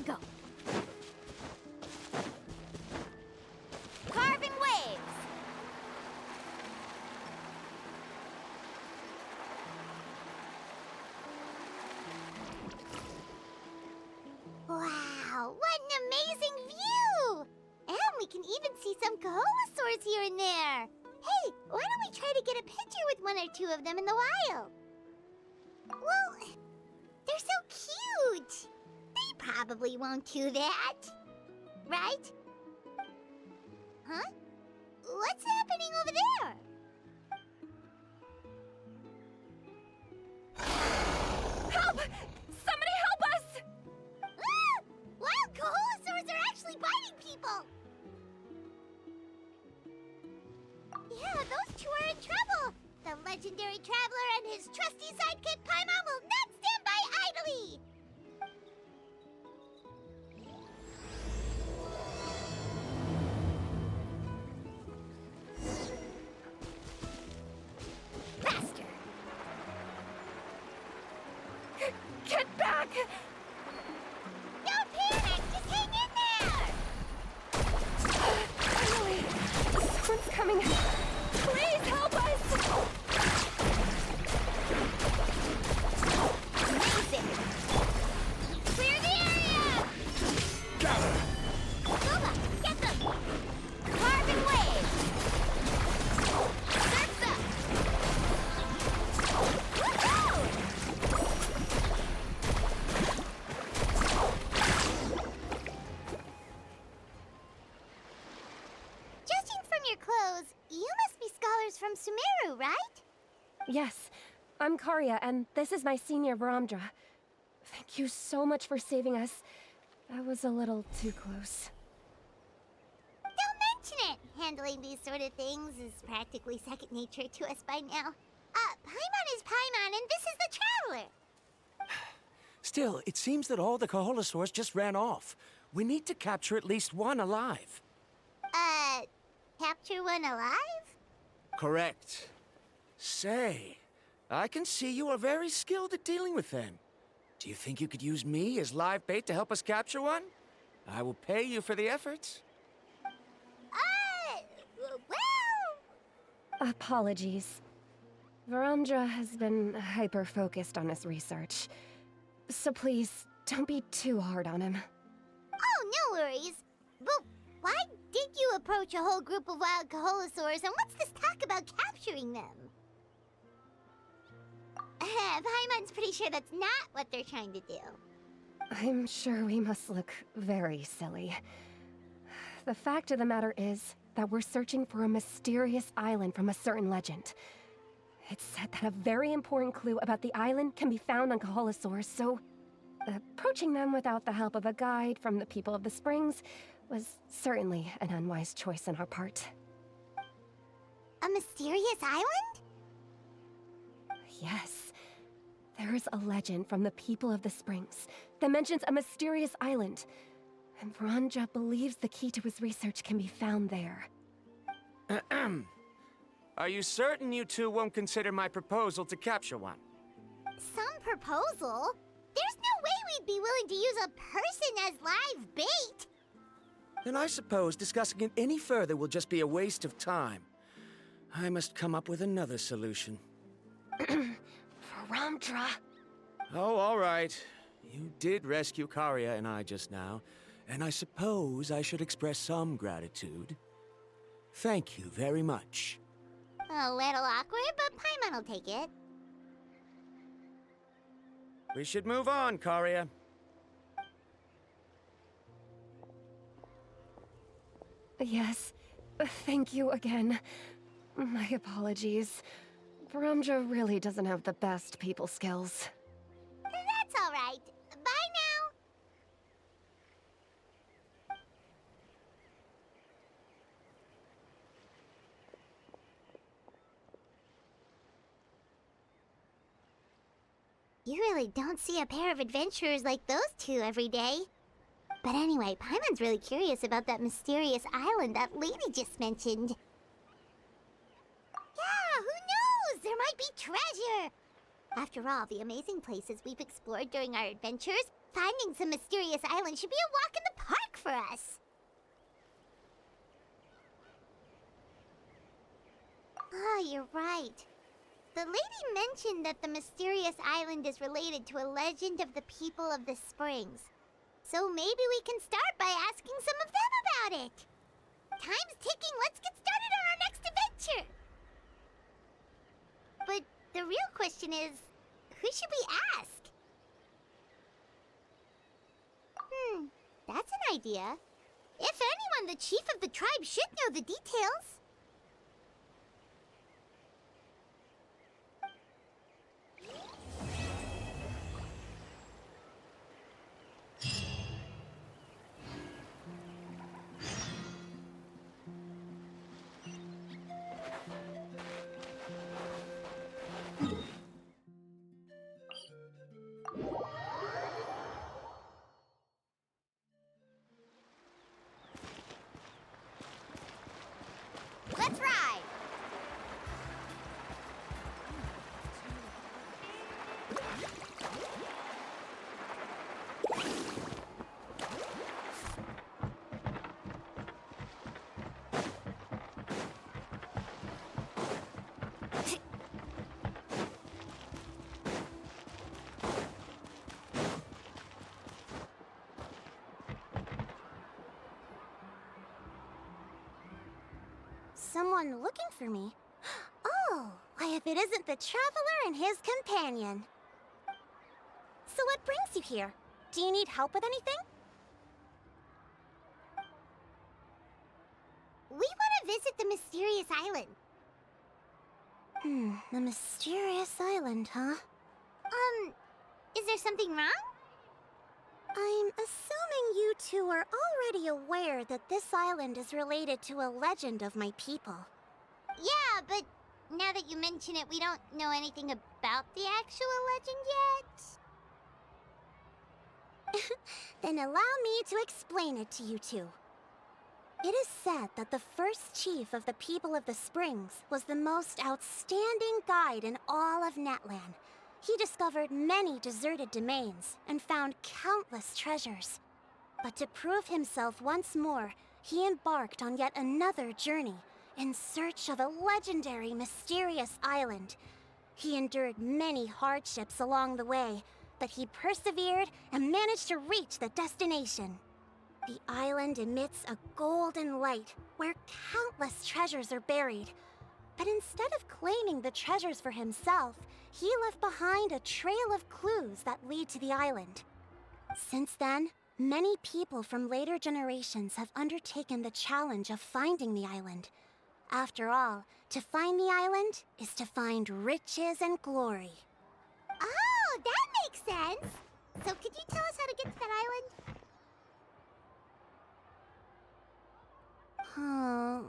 we go. Carving waves. Wow, what an amazing view! And we can even see some Kaholosaurs here and there. Hey, why don't we try to get a picture with one or two of them in the wild? Well, they're so cute. They probably won't do that. Right? Huh? What's happening over there? Help! Somebody help us! Ah! Wild Kaholosaurs are actually biting people! Yeah, those two are in trouble! The legendary traveler and his trusty sidekick Paimon will not stand by idly! Faster! Get back! Don't panic! Just hang in there! Finally! Someone's coming! Please help us! Amazing! Clear the area! Gather! Scuba, get them! Carving waves! Surf's up! Woohoo! Judging from your clothes, you must be scholars from Sumeru, right? Yes, I'm Karya, and this is my senior Varamdra. Thank you so much for saving us. That was a little too close. Don't mention it! Handling these sort of things is practically second nature to us by now. Paimon is Paimon, and this is the Traveler! Still, it seems that all the Kaholosaurs just ran off. We need to capture at least one alive. Capture one alive? Correct. Say, I can see you are very skilled at dealing with them. Do you think you could use me as live bait to help us capture one? I will pay you for the efforts. Well... Apologies. Varamdra has been hyper-focused on his research. So please, don't be too hard on him. Oh, no worries. But why did you approach a whole group of wild Kaholosaurs, and what's this talk about capturing them? Paimon's pretty sure that's not what they're trying to do. I'm sure we must look very silly. The fact of the matter is that we're searching for a mysterious island from a certain legend. It's said that a very important clue about the island can be found on Kaholosaurs, so approaching them without the help of a guide from the people of the springs was certainly an unwise choice on our part. A mysterious island? Yes. There is a legend from the people of the springs that mentions a mysterious island, and Varamdra believes the key to his research can be found there. Are you certain you two won't consider my proposal to capture one? Some proposal? There's no way we'd be willing to use a person as live bait! Then I suppose discussing it any further will just be a waste of time. I must come up with another solution. Varamdra! Oh, all right. You did rescue Karya and I just now, and I suppose I should express some gratitude. Thank you very much. A little awkward, but Paimon will take it. We should move on, Karya. Yes, thank you again. My apologies. Varamdra really doesn't have the best people skills. That's all right. Bye now. You really don't see a pair of adventurers like those two every day. But anyway, Paimon's really curious about that mysterious island that lady just mentioned. Yeah, who knows? There might be treasure! After all, the amazing places we've explored during our adventures Finding some mysterious island should be a walk in the park for us. Oh, you're right. The lady mentioned that the mysterious island is related to a legend of the people of the springs. So maybe we can start by asking some of them about it. Time's ticking. Let's get started on our next adventure. But the real question is, who should we ask? That's an idea. If anyone, the chief of the tribe should know the details. Let's ride! Someone looking for me? Oh, why if it isn't the traveler and his companion. So what brings you here? Do you need help with anything? We want to visit the mysterious island. The mysterious island, huh? Is there something wrong? I'm assuming you two are already aware that this island is related to a legend of my people. Yeah, but now that you mention it, we don't know anything about the actual legend yet. Then allow me to explain it to you two. It is said that the first chief of the people of the Springs was the most outstanding guide in all of Netland. He discovered many deserted domains and found countless treasures. But to prove himself once more, he embarked on yet another journey in search of a legendary, mysterious island. He endured many hardships along the way, but he persevered and managed to reach the destination. The island emits a golden light where countless treasures are buried. But instead of claiming the treasures for himself, he left behind a trail of clues that lead to the island. Since then, many people from later generations have undertaken the challenge of finding the island. After all, to find the island is to find riches and glory. Oh, that makes sense! So could you tell us how to get to that island? Oh,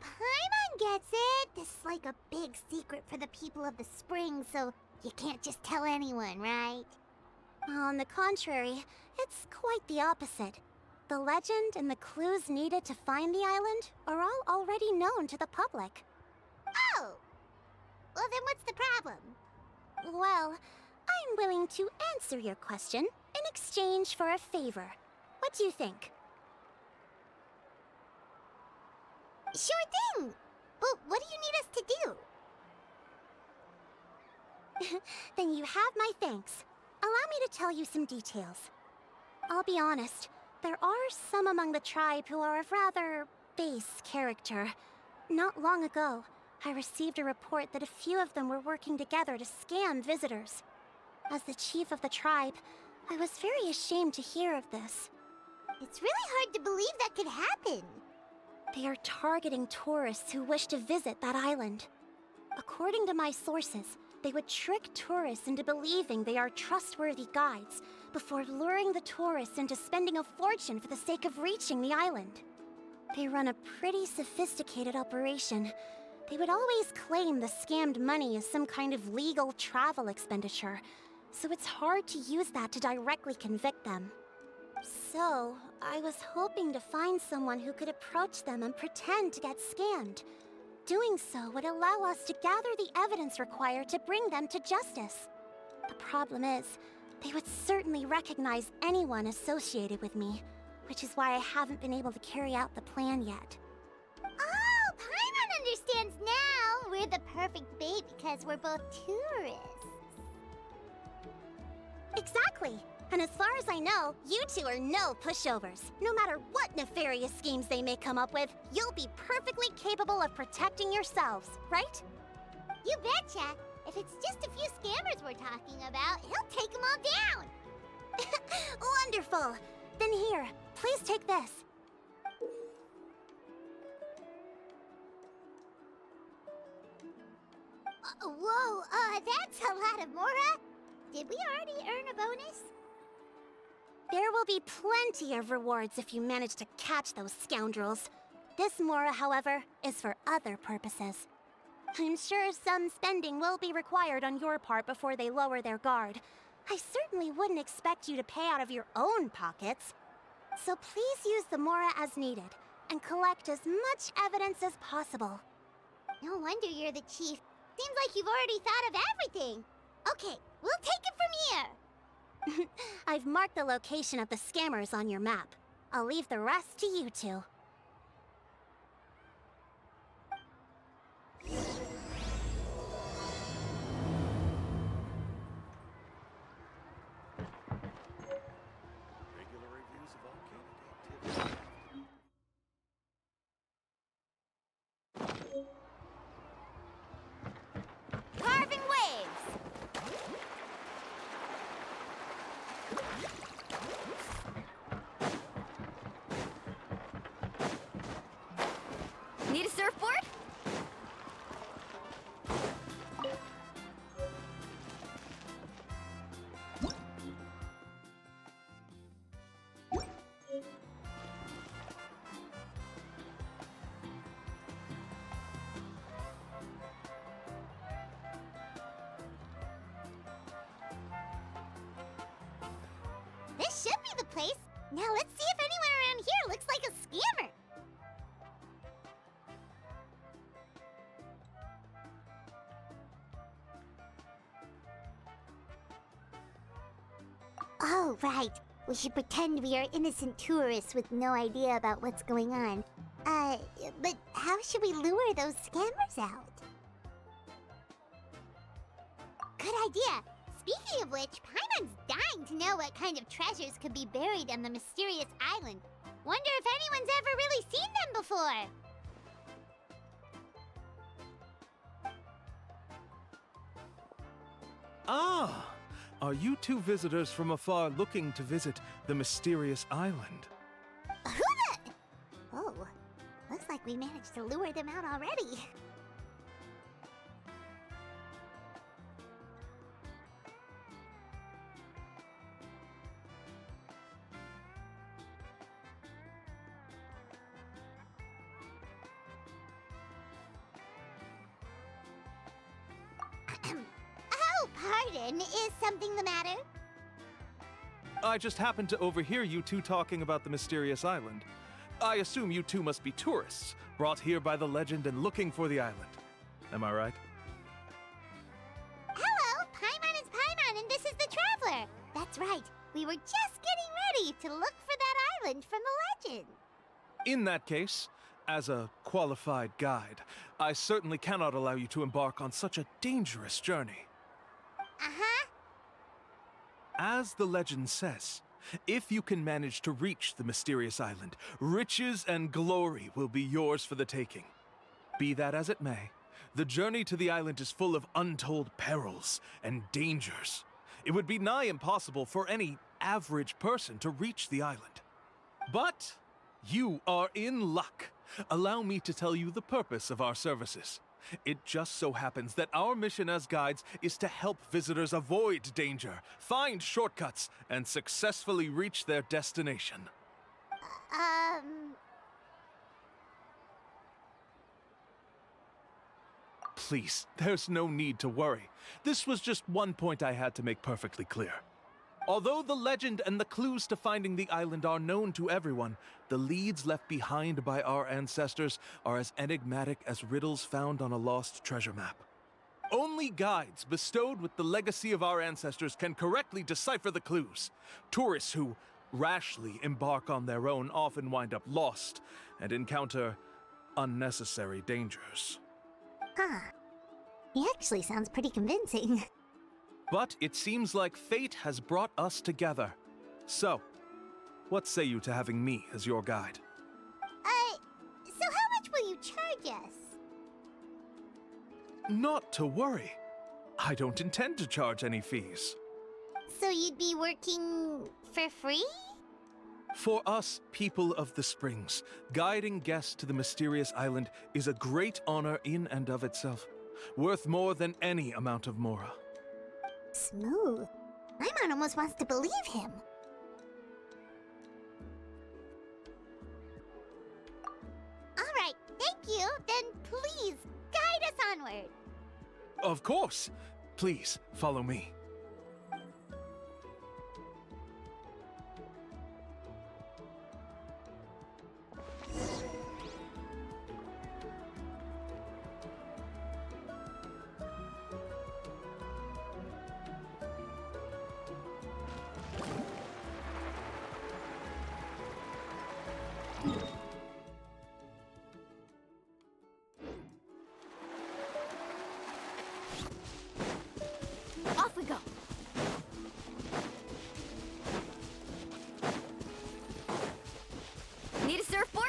Paimon gets it! This is like a big secret for the people of the spring, so you can't just tell anyone, right? On the contrary, it's quite the opposite. The legend and the clues needed to find the island are all already known to the public. Oh! Well, then what's the problem? Well, I'm willing to answer your question in exchange for a favor. What do you think? Sure thing! But what do you need us to do? Then you have my thanks. Allow me to tell you some details. I'll be honest, there are some among the tribe who are of rather base character. Not long ago, I received a report that a few of them were working together to scam visitors. As the chief of the tribe, I was very ashamed to hear of this. It's really hard to believe that could happen. They are targeting tourists who wish to visit that island. According to my sources, they would trick tourists into believing they are trustworthy guides before luring the tourists into spending a fortune for the sake of reaching the island. They run a pretty sophisticated operation. They would always claim the scammed money is some kind of legal travel expenditure, so it's hard to use that to directly convict them. So, I was hoping to find someone who could approach them and pretend to get scammed. Doing so would allow us to gather the evidence required to bring them to justice. The problem is, they would certainly recognize anyone associated with me, which is why I haven't been able to carry out the plan yet. Oh, Paimon understands now! We're the perfect bait because we're both tourists. Exactly. And as far as I know, you two are no pushovers. No matter what nefarious schemes they may come up with, you'll be perfectly capable of protecting yourselves, right? You betcha! If it's just a few scammers we're talking about, he'll take them all down! Wonderful! Then here, please take this. Whoa, that's a lot of Mora! Did we already earn a bonus? There will be plenty of rewards if you manage to catch those scoundrels. This Mora, however, is for other purposes. I'm sure some spending will be required on your part before they lower their guard. I certainly wouldn't expect you to pay out of your own pockets. So please use the Mora as needed, and collect as much evidence as possible. No wonder you're the chief. Seems like you've already thought of everything. Okay, we'll take it from here. I've marked the location of the scammers on your map. I'll leave the rest to you two. Regular reviews of volcanic activity. Carving waves! Need a surfboard? This should be the place. Now let's see if anyone around here looks like a scammer. Oh, right. We should pretend we are innocent tourists with no idea about what's going on. But how should we lure those scammers out? Good idea. Speaking of which, Paimon's dying to know what kind of treasures could be buried on the mysterious island. Wonder if anyone's ever really seen them before. Ah! Are you two visitors from afar looking to visit the mysterious island? Who the... Oh, looks like we managed to lure them out already. Oh, pardon. Is something the matter? I just happened to overhear you two talking about the mysterious island. I assume you two must be tourists, brought here by the legend and looking for the island. Am I right? Hello, Paimon is Paimon, and this is the Traveler. That's right. We were just getting ready to look for that island from the legend. In that case, as a qualified guide, I certainly cannot allow you to embark on such a dangerous journey. Uh-huh. As the legend says, if you can manage to reach the mysterious island, riches and glory will be yours for the taking. Be that as it may, the journey to the island is full of untold perils and dangers. It would be nigh impossible for any average person to reach the island. But you are in luck. Allow me to tell you the purpose of our services. It just so happens that our mission as guides is to help visitors avoid danger, find shortcuts, and successfully reach their destination. Please, there's no need to worry. This was just one point I had to make perfectly clear. Although the legend and the clues to finding the island are known to everyone, the leads left behind by our ancestors are as enigmatic as riddles found on a lost treasure map. Only guides bestowed with the legacy of our ancestors can correctly decipher the clues. Tourists who rashly embark on their own often wind up lost and encounter unnecessary dangers. Huh. He actually sounds pretty convincing. But it seems like fate has brought us together. So, what say you to having me as your guide? So how much will you charge us? Not to worry. I don't intend to charge any fees. So you'd be working for free? For us, people of the Springs, guiding guests to the mysterious island is a great honor in and of itself, worth more than any amount of mora. Smooth. Paimon almost wants to believe him. All right, thank you. Then please, guide us onward. Of course. Please, follow me. Off we go. Need a surfboard?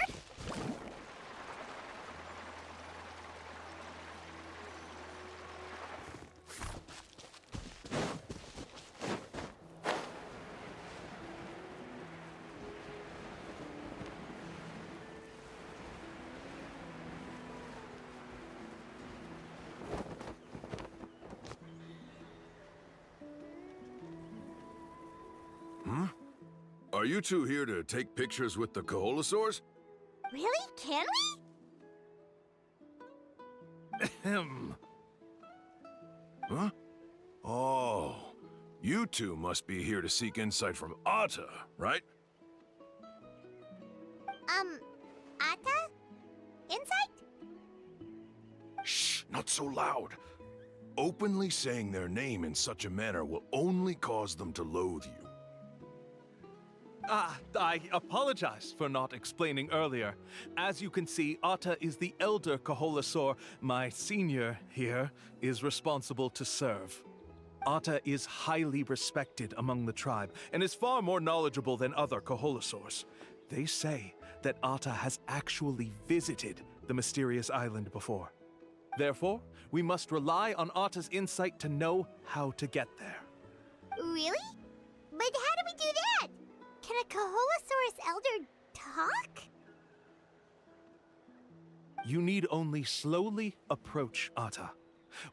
Are you two here to take pictures with the Koholosaurs? Really? Can we? Ahem. Huh? Oh, you two must be here to seek insight from Atta, right? Atta? Insight? Shh, not so loud. Openly saying their name in such a manner will only cause them to loathe you. I apologize for not explaining earlier. As you can see, Atta is the elder Koholosaur. My senior here is responsible to serve. Atta is highly respected among the tribe and is far more knowledgeable than other Koholosaurs. They say that Atta has actually visited the mysterious island before. Therefore, we must rely on Atta's insight to know how to get there. Really? But how do we do that? Can a Koholosaurus elder talk? You need only slowly approach Atta.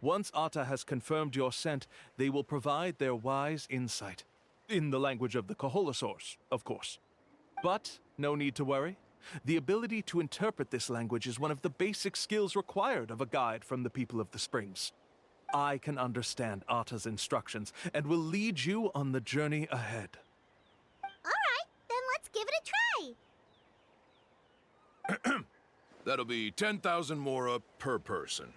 Once Atta has confirmed your scent, they will provide their wise insight. In the language of the Koholosaurs, of course. But no need to worry. The ability to interpret this language is one of the basic skills required of a guide from the people of the Springs. I can understand Atta's instructions and will lead you on the journey ahead. All right, then let's give it a try. That'll be 10,000 mora per person.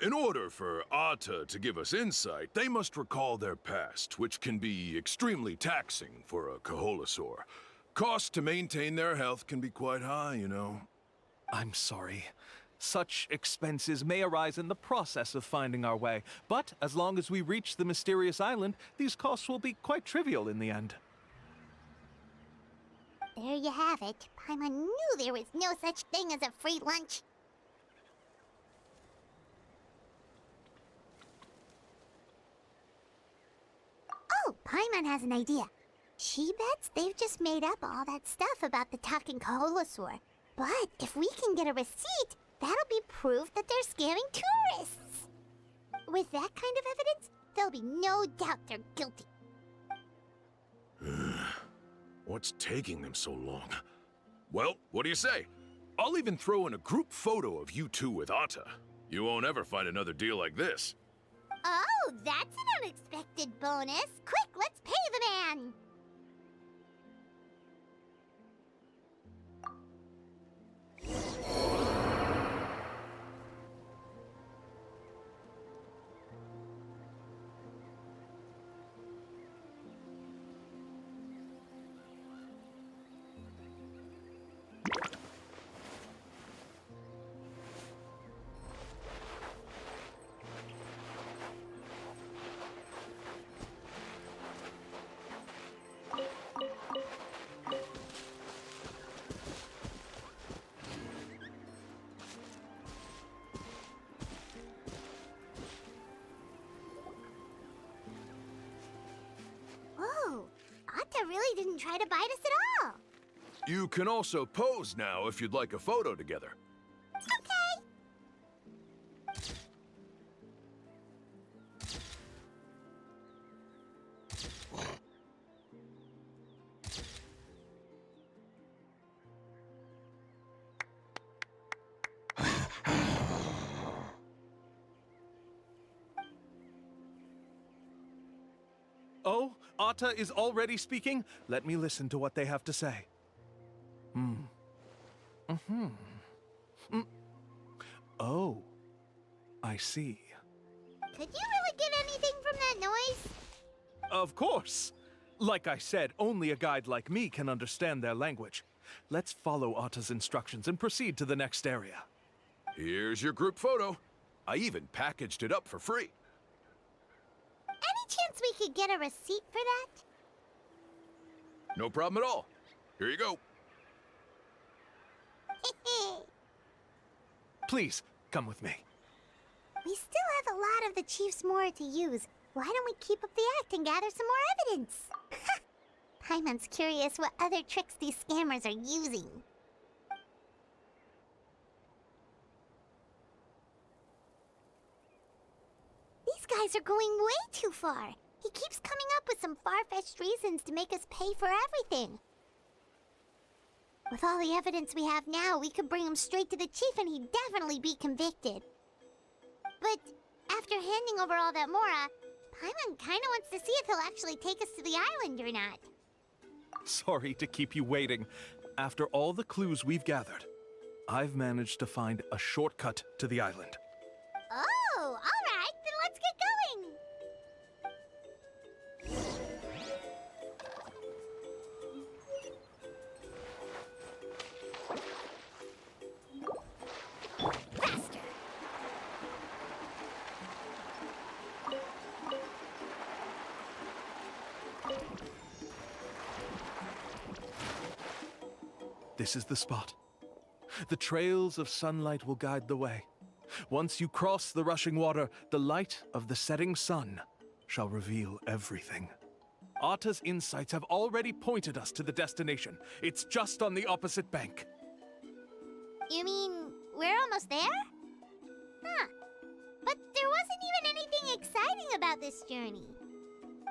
In order for Atta to give us insight, they must recall their past, which can be extremely taxing for a Koholosaur. Costs to maintain their health can be quite high, you know. I'm sorry. Such expenses may arise in the process of finding our way, but as long as we reach the mysterious island, these costs will be quite trivial in the end. There you have it. Paimon knew there was no such thing as a free lunch. Oh, Paimon has an idea. She bets they've just made up all that stuff about the talking Koholosaur. But if we can get a receipt, that'll be proof that they're scamming tourists. With that kind of evidence, there'll be no doubt they're guilty. What's taking them so long? Well, what do you say? I'll even throw in a group photo of you two with Atta. You won't ever find another deal like this. Oh, that's an unexpected bonus. Quick, let's pay the man. really didn't try to bite us at all. You can also pose now if you'd like a photo together. Okay. Oh, Atta is already speaking? Let me listen to what they have to say. Oh, I see. Could you really get anything from that noise? Of course! Like I said, only a guide like me can understand their language. Let's follow Atta's instructions and proceed to the next area. Here's your group photo. I even packaged it up for free. Any chance we could get a receipt for that? No problem at all. Here you go. Please, come with me. We still have a lot of the chief's more to use. Why don't we keep up the act and gather some more evidence? Paimon's curious what other tricks these scammers are using. These guys are going way too far. He keeps coming up with some far-fetched reasons to make us pay for everything. With all the evidence we have now, we could bring him straight to the chief and he'd definitely be convicted. But after handing over all that Mora, Paimon kinda wants to see if he'll actually take us to the island or not. Sorry to keep you waiting. After all the clues we've gathered, I've managed to find a shortcut to the island. Oh, alright, then let's get going! Faster! This is the spot. The trails of sunlight will guide the way. Once you cross the rushing water, the light of the setting sun shall reveal everything. Atta's insights have already pointed us to the destination. It's just on the opposite bank. You mean, we're almost there? Huh. But there wasn't even anything exciting about this journey.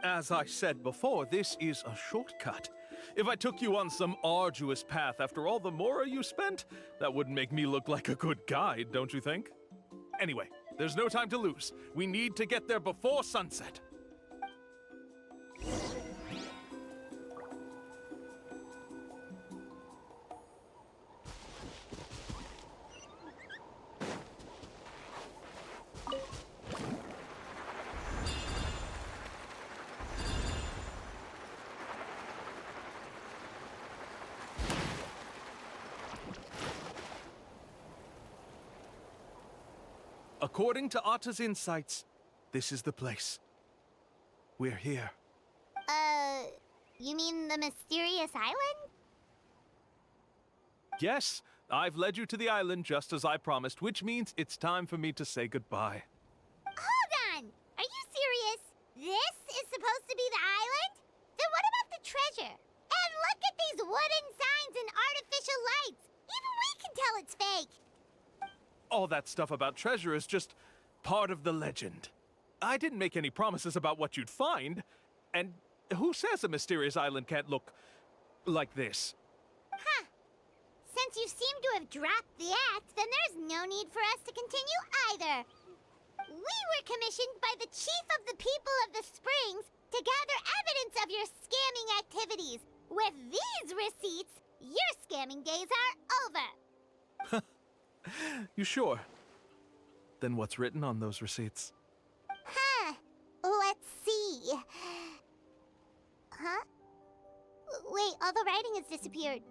As I said before, this is a shortcut. If I took you on some arduous path after all the Mora you spent, that wouldn't make me look like a good guide, don't you think? Anyway, there's no time to lose. We need to get there before sunset. According to Atta's insights, this is the place. We're here. You mean the mysterious island? Yes, I've led you to the island just as I promised, which means it's time for me to say goodbye. Hold on! Are you serious? This is supposed to be the island? Then what about the treasure? And look at these wooden signs and artificial lights! Even we can tell it's fake! All that stuff about treasure is just part of the legend. I didn't make any promises about what you'd find. And who says a mysterious island can't look like this? Huh. Since you seem to have dropped the act, then there's no need for us to continue either. We were commissioned by the chief of the people of the Springs to gather evidence of your scamming activities. With these receipts, your scamming days are over. You sure? Then what's written on those receipts? Huh. Let's see. Huh? Wait, all the writing has disappeared.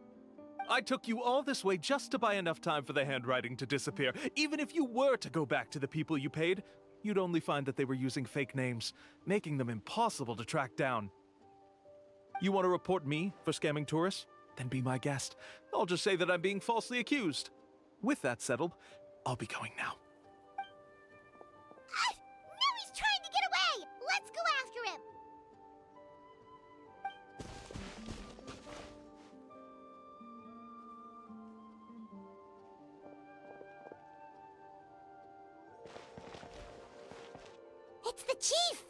I took you all this way just to buy enough time for the handwriting to disappear. Even if you were to go back to the people you paid, you'd only find that they were using fake names, making them impossible to track down. You want to report me for scamming tourists? Then be my guest. I'll just say that I'm being falsely accused. With that settled, I'll be going now. Now he's trying to get away! Let's go after him! Chief!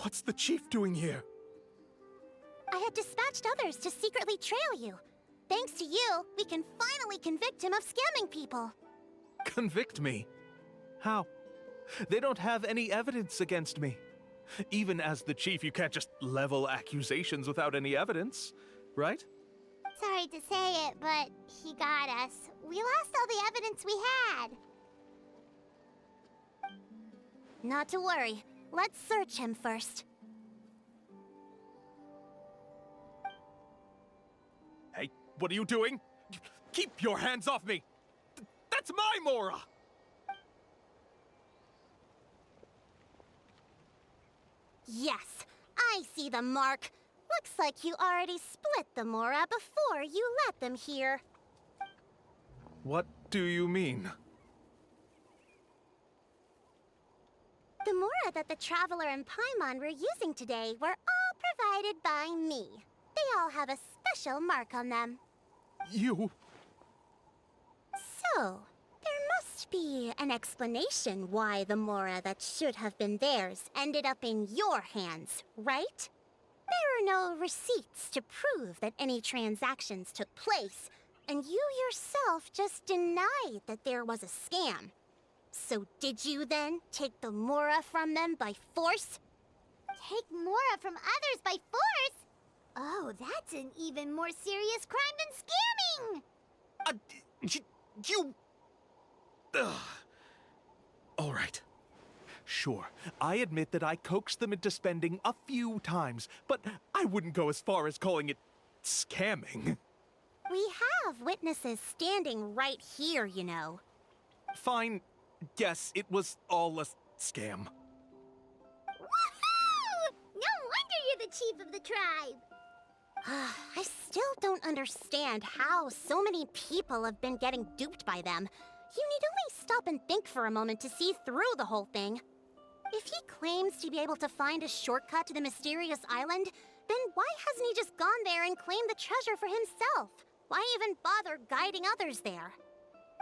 What's the chief doing here? I had dispatched others to secretly trail you. Thanks to you, we can finally convict him of scamming people. Convict me? How? They don't have any evidence against me. Even as the chief, you can't just level accusations without any evidence, right? Sorry to say it, but he got us. We lost all the evidence we had. Not to worry. Let's search him first. Hey, what are you doing? Keep your hands off me! That's my Mora! Yes, I see the mark. Looks like you already split the Mora before you let them here. What do you mean? The Mora that the Traveler and Paimon were using today were all provided by me. They all have a special mark on them. You... So, there must be an explanation why the Mora that should have been theirs ended up in your hands, right? There are no receipts to prove that any transactions took place, and you yourself just denied that there was a scam. So did you then take the Mora from them by force? Take Mora from others by force? Oh, that's an even more serious crime than scamming! You... Ugh. All right. Sure, I admit that I coaxed them into spending a few times, but I wouldn't go as far as calling it scamming. We have witnesses standing right here, you know. Fine. Yes, it was all a scam. Woohoo! No wonder you're the chief of the tribe! I still don't understand how so many people have been getting duped by them. You need only stop and think for a moment to see through the whole thing. If he claims to be able to find a shortcut to the mysterious island, then why hasn't he just gone there and claimed the treasure for himself? Why even bother guiding others there?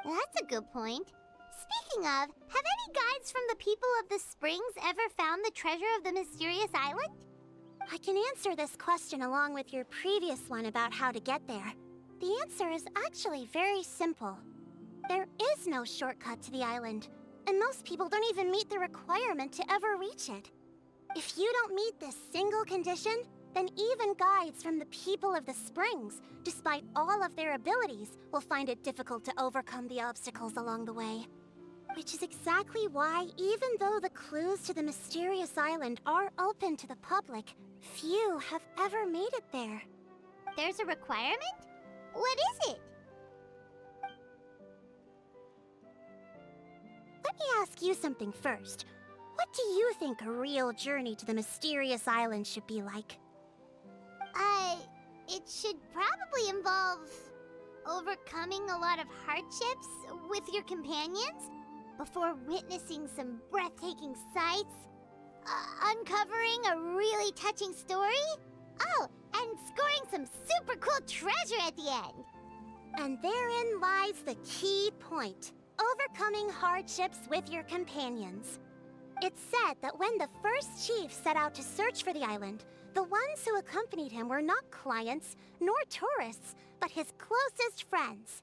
That's a good point. Speaking of, have any guides from the people of the springs ever found the treasure of the mysterious island? I can answer this question along with your previous one about how to get there. The answer is actually very simple. There is no shortcut to the island, and most people don't even meet the requirement to ever reach it. If you don't meet this single condition, then even guides from the people of the springs, despite all of their abilities, will find it difficult to overcome the obstacles along the way. Which is exactly why, even though the clues to the mysterious island are open to the public, few have ever made it there. There's a requirement? What is it? Let me ask you something first. What do you think a real journey to the mysterious island should be like? It should probably involve overcoming a lot of hardships with your companions before witnessing some breathtaking sights, uncovering a really touching story, and scoring some super cool treasure at the end. And therein lies the key point. Overcoming hardships with your companions. It's said that when the first chief set out to search for the island, the ones who accompanied him were not clients nor tourists, but his closest friends.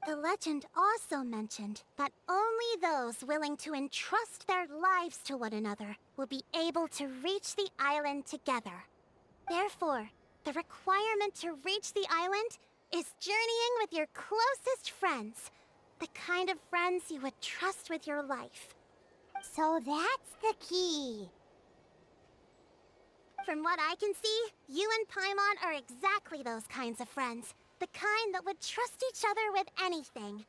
The legend also mentioned that only those willing to entrust their lives to one another will be able to reach the island together. Therefore, the requirement to reach the island is journeying with your closest friends. The kind of friends you would trust with your life. So that's the key. From what I can see, you and Paimon are exactly those kinds of friends. The kind that would trust each other with anything.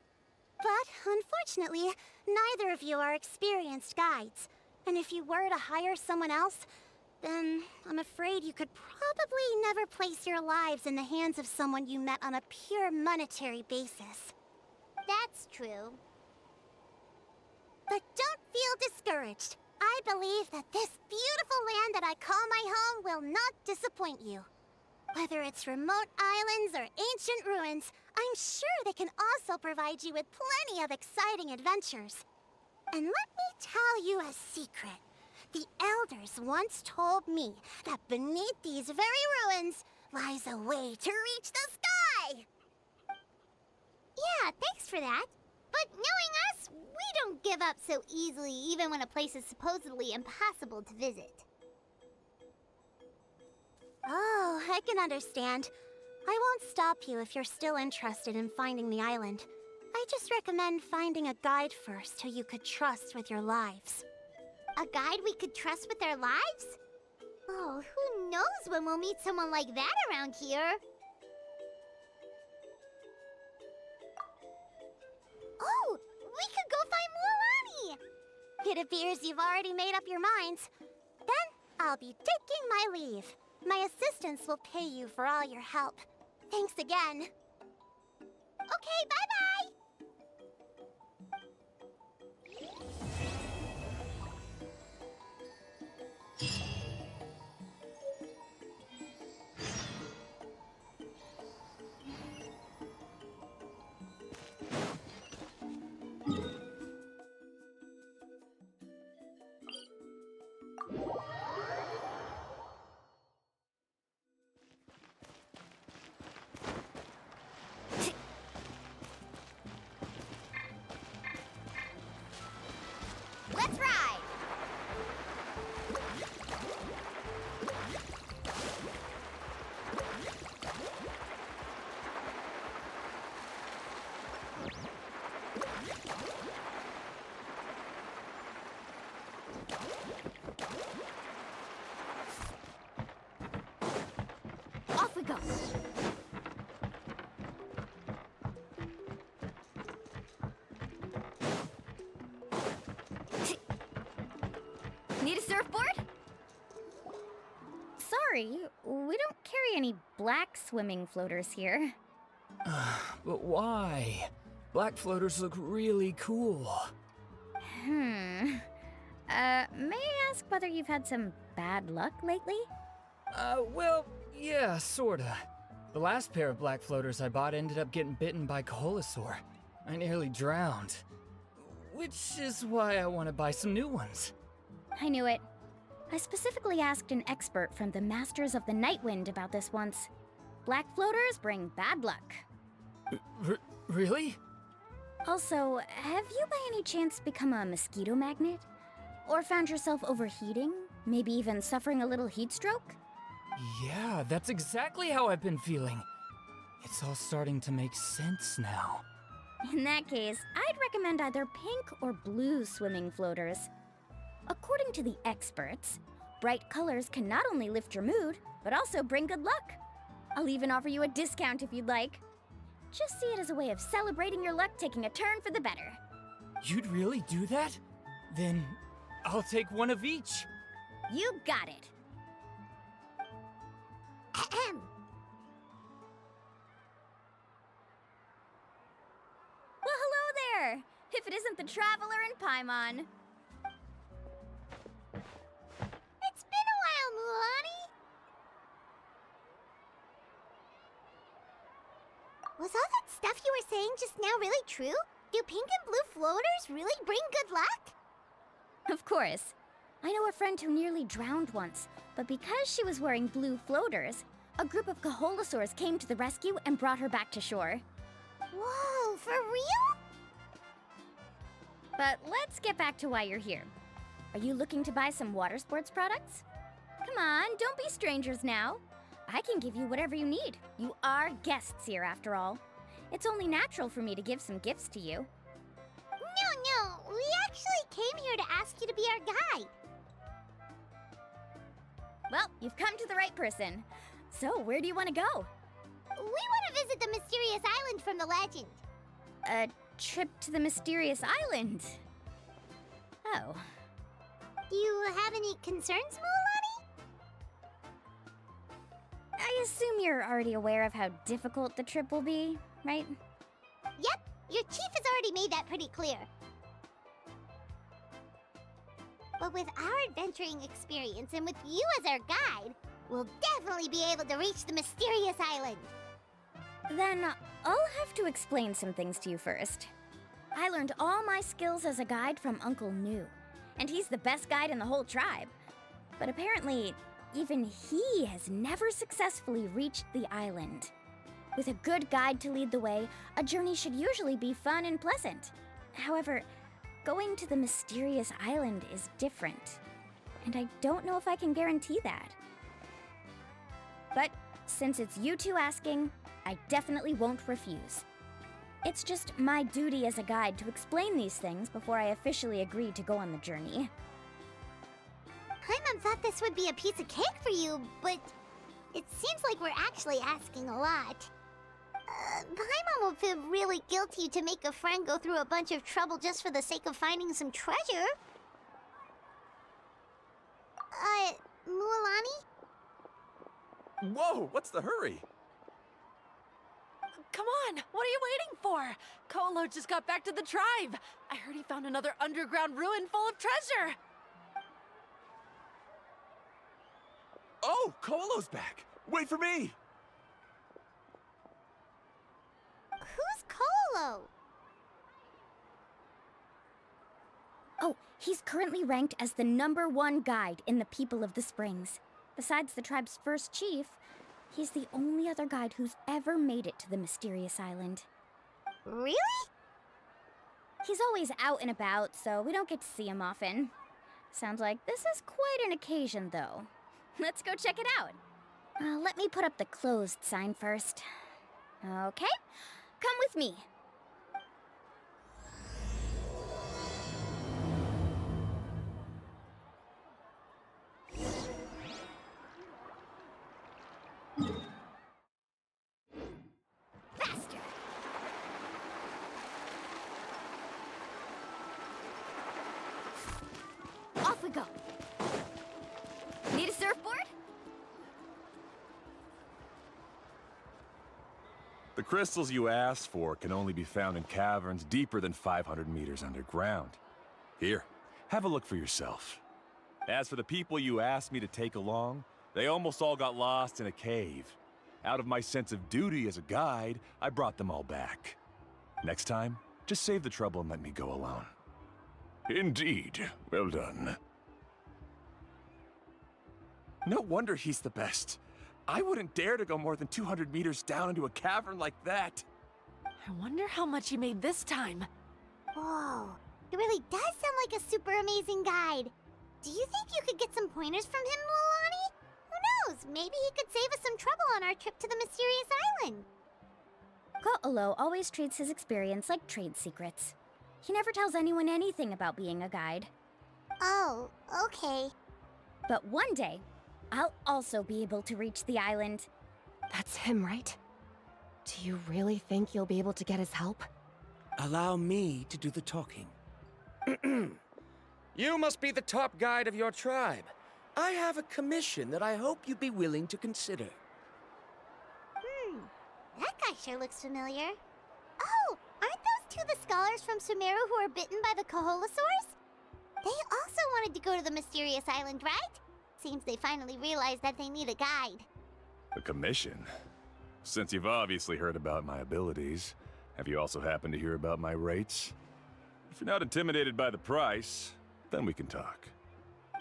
But, unfortunately, neither of you are experienced guides. And if you were to hire someone else, then I'm afraid you could probably never place your lives in the hands of someone you met on a pure monetary basis. That's true. But don't feel discouraged. I believe that this beautiful land that I call my home will not disappoint you. Whether it's remote islands or ancient ruins, I'm sure they can also provide you with plenty of exciting adventures. And let me tell you a secret. The elders once told me that beneath these very ruins lies a way to reach the sky! Yeah, thanks for that. But knowing us, we don't give up so easily even when a place is supposedly impossible to visit. Oh, I can understand. I won't stop you if you're still interested in finding the island. I just recommend finding a guide first who you could trust with your lives. A guide we could trust with our lives? Oh, who knows when we'll meet someone like that around here? Oh, we could go find Mualani! It appears you've already made up your minds. Then I'll be taking my leave. My assistants will pay you for all your help. Thanks again. Okay, bye-bye! Let's ride! Off we go! Need a surfboard? Sorry, we don't carry any black swimming floaters here. But why? Black floaters look really cool. May I ask whether you've had some bad luck lately? Well, yeah, sorta. The last pair of black floaters I bought ended up getting bitten by Koholosaur. I nearly drowned. Which is why I want to buy some new ones. I knew it. I specifically asked an expert from the Masters of the Night Wind about this once. Black floaters bring bad luck. Really? Also, have you by any chance become a mosquito magnet? Or found yourself overheating? Maybe even suffering a little heat stroke? Yeah, that's exactly how I've been feeling. It's all starting to make sense now. In that case, I'd recommend either pink or blue swimming floaters. According to the experts, bright colors can not only lift your mood, but also bring good luck. I'll even offer you a discount if you'd like. Just see it as a way of celebrating your luck taking a turn for the better. You'd really do that? Then I'll take one of each. You got it. Ahem. Well, hello there! If it isn't the Traveler in Paimon. It's been a while, Mualani. Was all that stuff you were saying just now really true? Do pink and blue floaters really bring good luck? Of course. I know a friend who nearly drowned once, but because she was wearing blue floaters, a group of Koholosaurs came to the rescue and brought her back to shore. Whoa, for real? But let's get back to why you're here. Are you looking to buy some water sports products? Come on, don't be strangers now. I can give you whatever you need. You are guests here, after all. It's only natural for me to give some gifts to you. No, we actually came here to ask you to be our guide. Well, you've come to the right person. So, where do you want to go? We want to visit the mysterious island from the legend. A trip to the mysterious island? Oh. Do you have any concerns, Mualani? I assume you're already aware of how difficult the trip will be, right? Yep, your chief has already made that pretty clear. But with our adventuring experience and with you as our guide, we'll definitely be able to reach the mysterious island. Then I'll have to explain some things to you first. I learned all my skills as a guide from Uncle New, and he's the best guide in the whole tribe. But apparently, even he has never successfully reached the island. With a good guide to lead the way, a journey should usually be fun and pleasant. However, going to the mysterious island is different, and I don't know if I can guarantee that. But since it's you two asking, I definitely won't refuse. It's just my duty as a guide to explain these things before I officially agree to go on the journey. Paimon thought this would be a piece of cake for you, but it seems like we're actually asking a lot. Paimon will feel really guilty to make a friend go through a bunch of trouble just for the sake of finding some treasure. Mualani? Whoa, what's the hurry? Come on, what are you waiting for? Kolo just got back to the tribe. I heard he found another underground ruin full of treasure. Oh, Kolo's back! Wait for me! Who's Kolo? Oh, he's currently ranked as the #1 guide in the People of the Springs. Besides the tribe's first chief, he's the only other guide who's ever made it to the mysterious island. Really? He's always out and about, so we don't get to see him often. Sounds like this is quite an occasion, though. Let's go check it out. Let me put up the closed sign first. Okay, come with me. Faster! Off we go. Need a surfboard? The crystals you asked for can only be found in caverns deeper than 500 meters underground. Here, have a look for yourself. As for the people you asked me to take along, they almost all got lost in a cave. Out of my sense of duty as a guide, I brought them all back. Next time, just save the trouble and let me go alone. Indeed. Well done. No wonder he's the best. I wouldn't dare to go more than 200 meters down into a cavern like that. I wonder how much he made this time. Whoa, it really does sound like a super amazing guide. Do you think you could get some pointers from him, Mualani? Who knows? Maybe he could save us some trouble on our trip to the mysterious island. Ko'olo always treats his experience like trade secrets. He never tells anyone anything about being a guide. Oh, okay. But one day, I'll also be able to reach the island. That's him, right? Do you really think you'll be able to get his help? Allow me to do the talking. You must be the top guide of your tribe. I have a commission that I hope you'd be willing to consider. That guy sure looks familiar. Oh, aren't those two the scholars from Sumeru who are bitten by the Koholosaurs? They also wanted to go to the mysterious island, right? Seems they finally realized that they need a guide. A commission? Since you've obviously heard about my abilities, have you also happened to hear about my rates? If you're not intimidated by the price, then we can talk.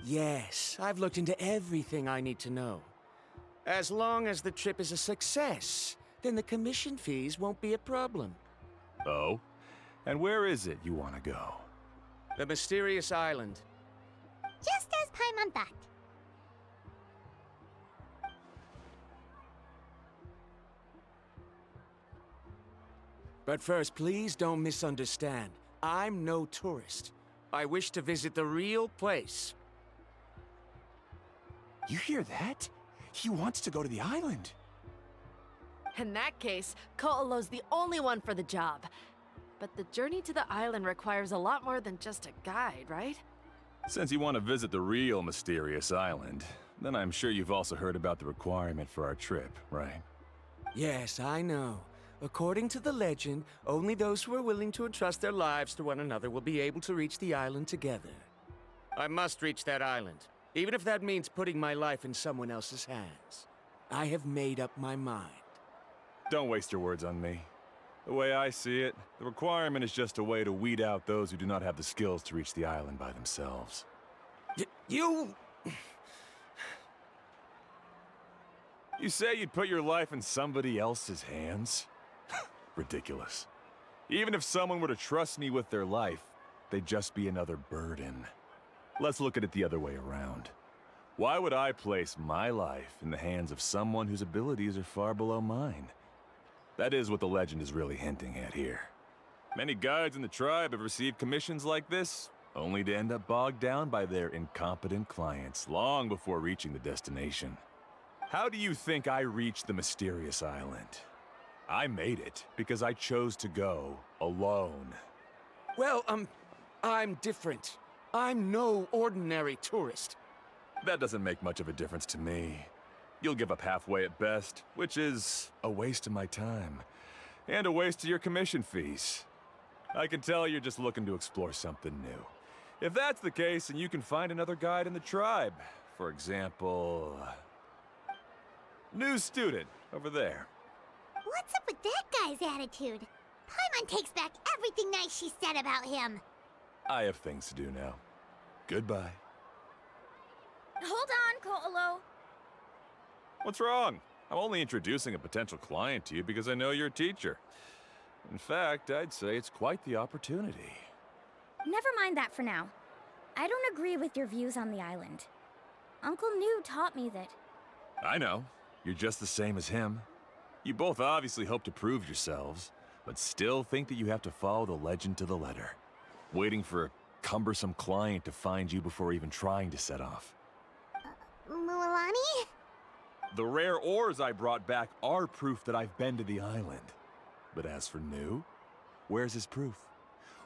Yes, I've looked into everything I need to know. As long as the trip is a success, then the commission fees won't be a problem. Oh? And where is it you want to go? The mysterious island. Just as Paimon thought. But first, please don't misunderstand. I'm no tourist. I wish to visit the real place. You hear that? He wants to go to the island. In that case, Ko'olo's the only one for the job. But the journey to the island requires a lot more than just a guide, right? Since you want to visit the real mysterious island, then I'm sure you've also heard about the requirement for our trip, right? Yes, I know. According to the legend, only those who are willing to entrust their lives to one another will be able to reach the island together. I must reach that island. Even if that means putting my life in someone else's hands. I have made up my mind. Don't waste your words on me. The way I see it, the requirement is just a way to weed out those who do not have the skills to reach the island by themselves. You... You say you'd put your life in somebody else's hands? Ridiculous. Even if someone were to trust me with their life, they'd just be another burden. Let's look at it the other way around. Why would I place my life in the hands of someone whose abilities are far below mine? That is what the legend is really hinting at here. Many guides in the tribe have received commissions like this, only to end up bogged down by their incompetent clients long before reaching the destination. How do you think I reached the mysterious island? I made it because I chose to go alone. Well, I'm different. I'm no ordinary tourist. That doesn't make much of a difference to me. You'll give up halfway at best, which is a waste of my time. And a waste of your commission fees. I can tell you're just looking to explore something new. If that's the case, then you can find another guide in the tribe. For example... new student, over there. What's up with that guy's attitude? Paimon takes back everything nice she said about him. I have things to do now. Goodbye. Hold on, Ko'olo. What's wrong? I'm only introducing a potential client to you because I know you're a teacher. In fact, I'd say it's quite the opportunity. Never mind that for now. I don't agree with your views on the island. Uncle New taught me that... I know. You're just the same as him. You both obviously hope to prove yourselves, but still think that you have to follow the legend to the letter, waiting for a cumbersome client to find you before even trying to set off. Mualani? The rare ores I brought back are proof that I've been to the island. But as for New, where's his proof?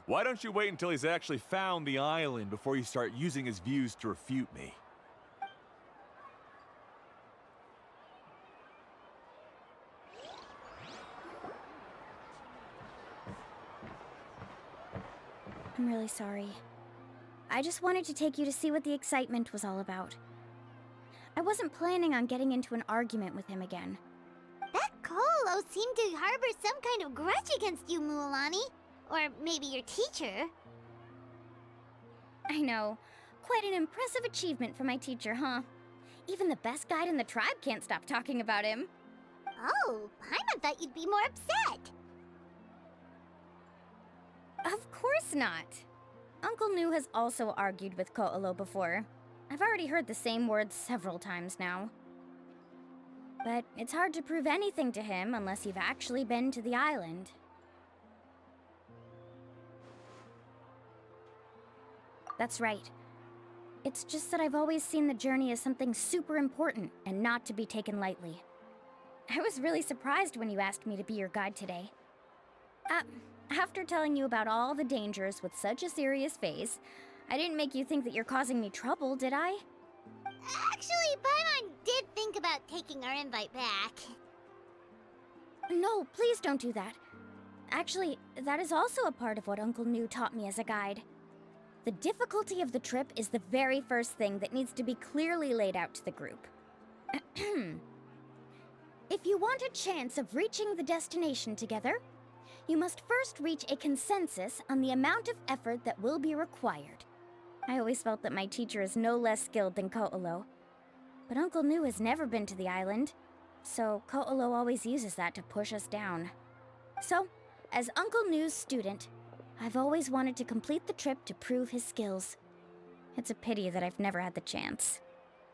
Why don't you wait until he's actually found the island before you start using his views to refute me? I'm really sorry. I just wanted to take you to see what the excitement was all about. I wasn't planning on getting into an argument with him again. That Ko'olo seemed to harbor some kind of grudge against you, Mualani. Or maybe your teacher. I know. Quite an impressive achievement for my teacher, huh? Even the best guide in the tribe can't stop talking about him. Oh, Paimon thought you'd be more upset. Of course not. Uncle New has also argued with Ko'olo before. I've already heard the same words several times now. But it's hard to prove anything to him unless you've actually been to the island. That's right. It's just that I've always seen the journey as something super important and not to be taken lightly. I was really surprised when you asked me to be your guide today. After telling you about all the dangers with such a serious face, I didn't make you think that you're causing me trouble, did I? Actually, Paimon did think about taking our invite back. No, please don't do that. Actually, that is also a part of what Uncle New taught me as a guide. The difficulty of the trip is the very first thing that needs to be clearly laid out to the group. If you want a chance of reaching the destination together, you must first reach a consensus on the amount of effort that will be required. I always felt that my teacher is no less skilled than Ko'olo. But Uncle New has never been to the island, so Ko'olo always uses that to push us down. So, as Uncle New's student, I've always wanted to complete the trip to prove his skills. It's a pity that I've never had the chance.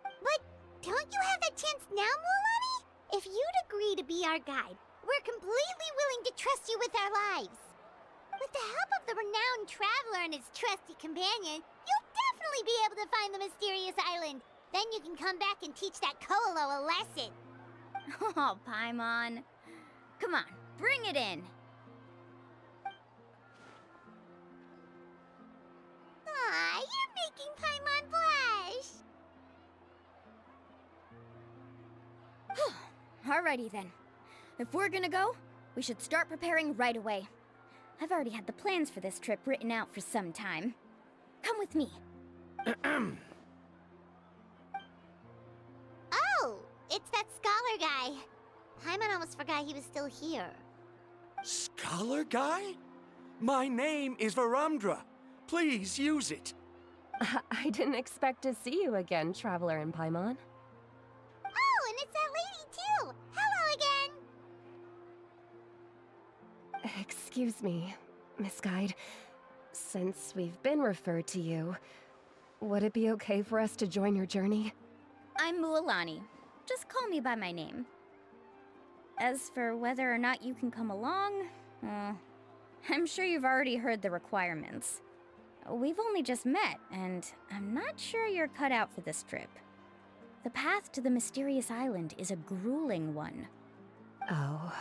But don't you have that chance now, Mualani? If you'd agree to be our guide, we're completely willing to trust you with our lives. With the help of the renowned traveler and his trusty companion, you'll definitely be able to find the mysterious island. Then you can come back and teach that Ko'olo a lesson. Oh, Paimon. Come on, bring it in. Aw, you're making Paimon blush. Alrighty then. If we're gonna go, we should start preparing right away. I've already had the plans for this trip written out for some time. Come with me. it's that scholar guy. Paimon almost forgot he was still here. Scholar guy? My name is Varumdra. Please use it. I didn't expect to see you again, Traveler in Paimon. Oh, and it's that lady too! Hello again! Excuse me, Miss Guide. Since we've been referred to you, would it be okay for us to join your journey? I'm Mualani. Just call me by my name. As for whether or not you can come along, I'm sure you've already heard the requirements. We've only just met, and I'm not sure you're cut out for this trip. The path to the mysterious island is a grueling one. Oh.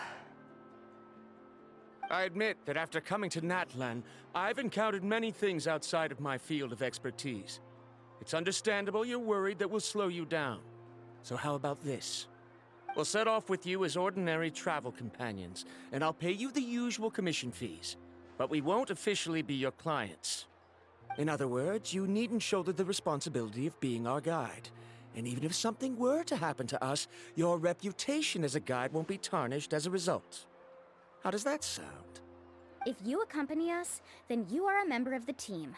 I admit that after coming to Natlan, I've encountered many things outside of my field of expertise. It's understandable you're worried that we'll slow you down. So how about this? We'll set off with you as ordinary travel companions, and I'll pay you the usual commission fees. But we won't officially be your clients. In other words, you needn't shoulder the responsibility of being our guide. And even if something were to happen to us, your reputation as a guide won't be tarnished as a result. How does that sound? If you accompany us, then you are a member of the team.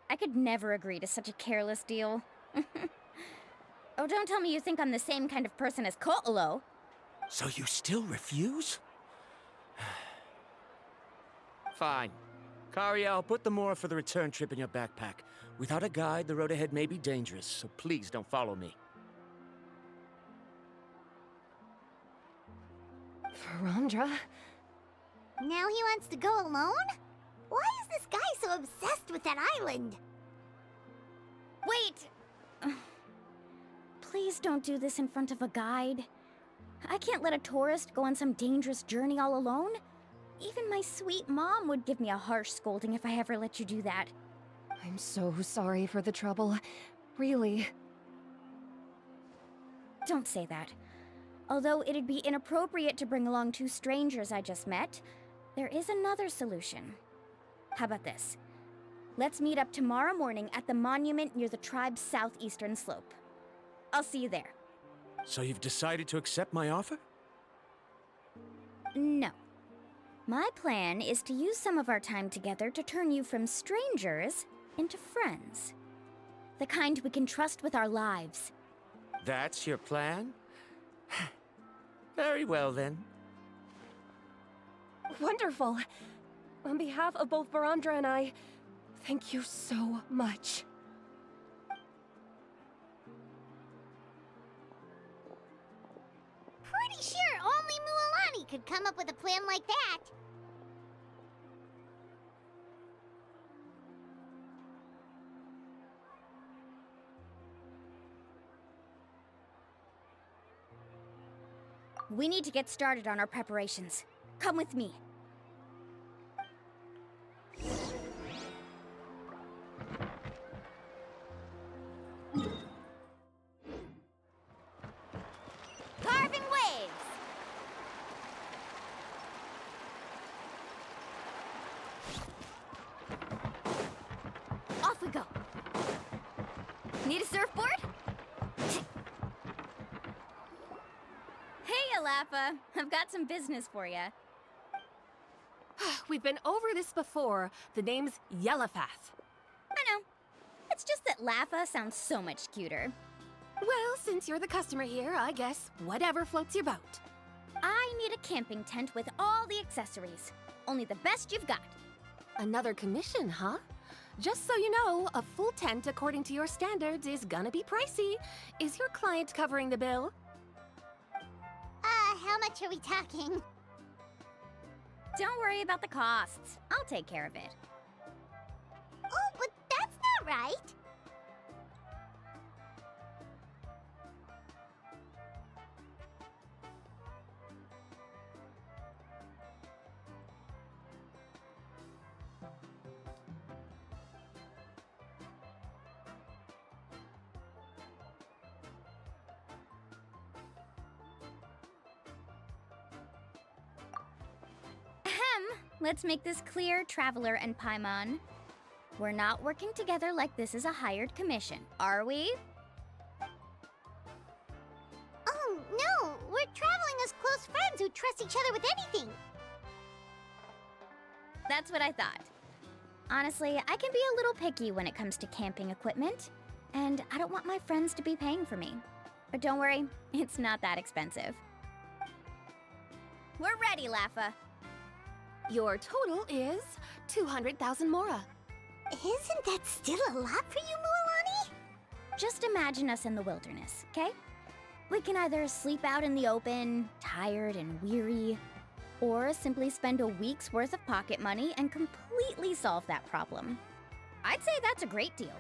I could never agree to such a careless deal. Oh, don't tell me you think I'm the same kind of person as Ko'olo. So you still refuse? Fine. Kariel, put the more for the return trip in your backpack. Without a guide, the road ahead may be dangerous, so please don't follow me. Varumdra? Now he wants to go alone? Why is this guy so obsessed with that island? Wait! Please don't do this in front of a guide. I can't let a tourist go on some dangerous journey all alone. Even my sweet mom would give me a harsh scolding if I ever let you do that. I'm so sorry for the trouble. Really. Don't say that. Although it'd be inappropriate to bring along two strangers I just met, there is another solution. How about this? Let's meet up tomorrow morning at the monument near the tribe's southeastern slope. I'll see you there. So you've decided to accept my offer? No. My plan is to use some of our time together to turn you from strangers into friends. The kind we can trust with our lives. That's your plan? Very well, then. Wonderful. On behalf of both Varumdra and I, thank you so much. Pretty sure only Mualani could come up with a plan like that. We need to get started on our preparations. Come with me. Carving waves! Off we go. Need a surfboard? Hey, Alafa. I've got some business for you. We've been over this before. The name's Yellowfath. I know. It's just that Lafa sounds so much cuter. Well, since you're the customer here, I guess whatever floats your boat. I need a camping tent with all the accessories. Only the best you've got. Another commission, huh? Just so you know, a full tent according to your standards is gonna be pricey. Is your client covering the bill? How much are we talking? Don't worry about the costs. I'll take care of it. Oh, but that's not right. Let's make this clear, Traveler and Paimon. We're not working together like this is a hired commission, are we? Oh, just close friends who trust each other with anything. That's what I thought. Honestly, I can be a little picky when it comes to camping equipment, and I don't want my friends to be paying for me. But don't worry, it's not that expensive. We're ready, Laffa. Your total is 200,000 mora. Isn't that still a lot for you, Mualani? Just imagine us in the wilderness, okay? We can either sleep out in the open, tired and weary, or simply spend a week's worth of pocket money and completely solve that problem. I'd say that's a great deal.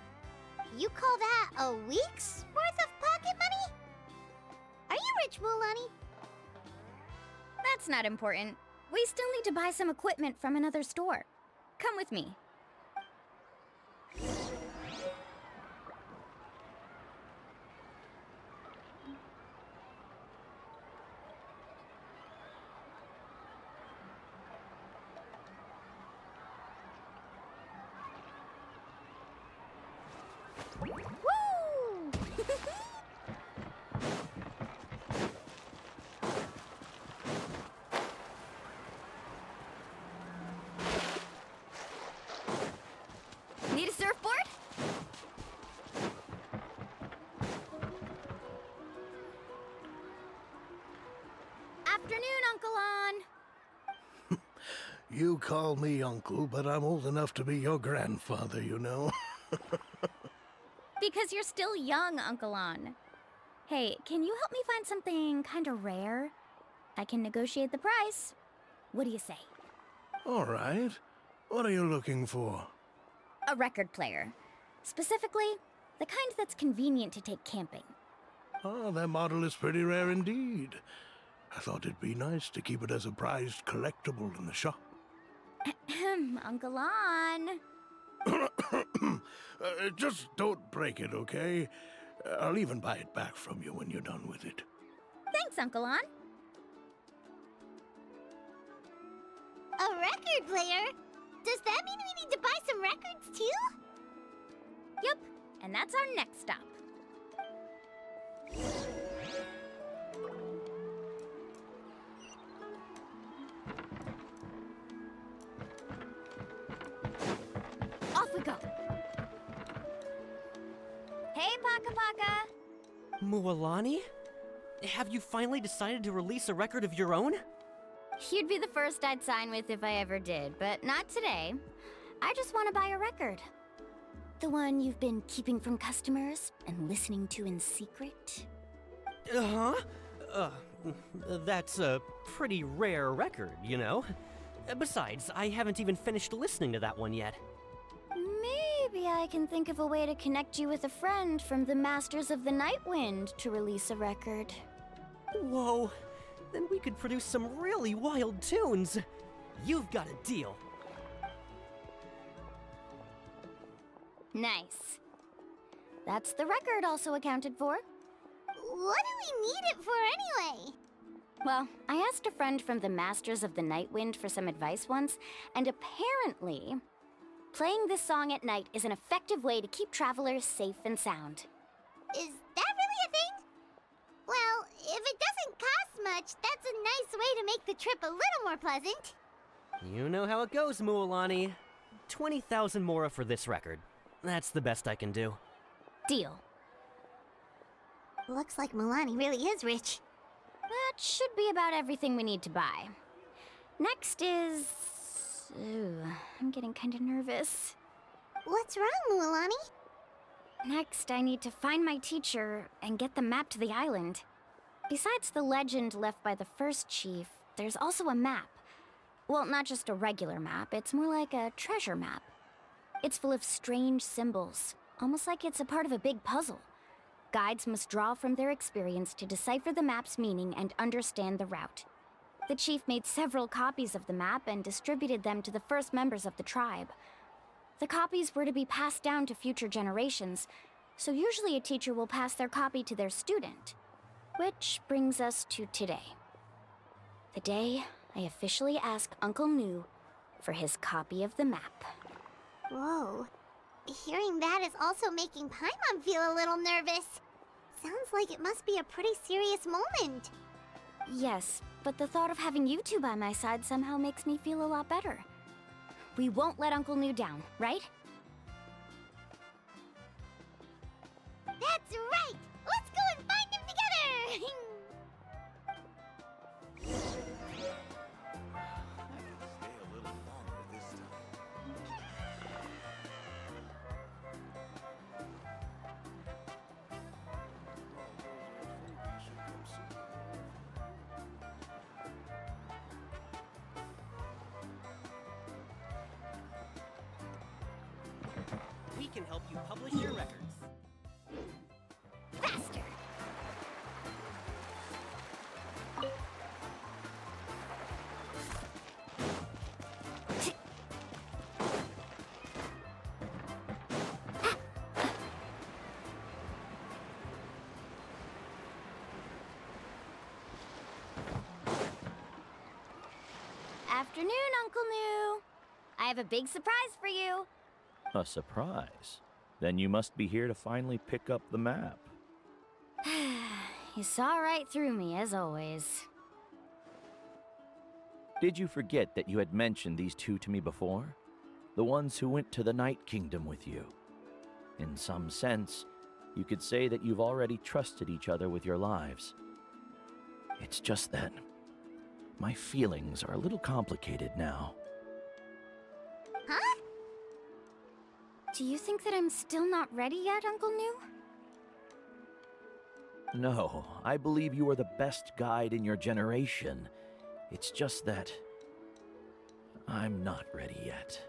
You call that a week's worth of pocket money? Are you rich, Mualani? That's not important. We still need to buy some equipment from another store. Come with me. Woo! Need a surfboard? Afternoon, Uncle On. You call me uncle, but I'm old enough to be your grandfather, you know. Because you're still young, Uncle On. Hey, can you help me find something kind of rare? I can negotiate the price. What do you say? All right. What are you looking for? A record player. Specifically, the kind that's convenient to take camping. Oh, that model is pretty rare indeed. I thought it'd be nice to keep it as a prized collectible in the shop. Uncle On. Just don't break it, okay? I'll even buy it back from you when you're done with it. Thanks, Uncle On. A record player? Does that mean we need to buy some records too? Yep, and that's our next stop. Off we go. Hey, Paka Paka. Mualani? Have you finally decided to release a record of your own? You'd be the first I'd sign with if I ever did, but not today. I just want to buy a record. The one you've been keeping from customers and listening to in secret? Uh-huh. That's a pretty rare record, you know? Besides, I haven't even finished listening to that one yet. Maybe I can think of a way to connect you with a friend from the Masters of the Night Wind to release a record. Whoa. Then we could produce some really wild tunes. You've got a deal. Nice. That's the record also accounted for. What do we need it for anyway? Well, I asked a friend from the Masters of the Night Wind for some advice once, and apparently, playing this song at night is an effective way to keep travelers safe and sound. Is that really a thing? Well, if it doesn't cost much, that's a nice way to make the trip a little more pleasant. You know how it goes, Mualani. 20,000 mora for this record. That's the best I can do. Deal. Looks like Mualani really is rich. That should be about everything we need to buy. Next is... Ooh, I'm getting kind of nervous. What's wrong, Mualani? Next, I need to find my teacher and get the map to the island. Besides the legend left by the first chief, there's also a map. Well, not just a regular map, it's more like a treasure map. It's full of strange symbols, almost like it's a part of a big puzzle. Guides must draw from their experience to decipher the map's meaning and understand the route. The chief made several copies of the map and distributed them to the first members of the tribe. The copies were to be passed down to future generations, so usually a teacher will pass their copy to their student. Which brings us to today. The day I officially ask Uncle Nu for his copy of the map. Whoa. Hearing that is also making Paimon feel a little nervous. Sounds like it must be a pretty serious moment. Yes, but the thought of having you two by my side somehow makes me feel a lot better. We won't let Uncle New down, right? That's right! Let's go and find him together! We can help you publish your records. Faster! Afternoon, Uncle New. I have a big surprise for you. A surprise? Then you must be here to finally pick up the map. You saw right through me, as always. Did you forget that you had mentioned these two to me before? The ones who went to the Night Kingdom with you. In some sense, you could say that you've already trusted each other with your lives. It's just that my feelings are a little complicated now. Huh? Do you think that I'm still not ready yet, Uncle New? No, I believe you are the best guide in your generation. It's just that I'm not ready yet.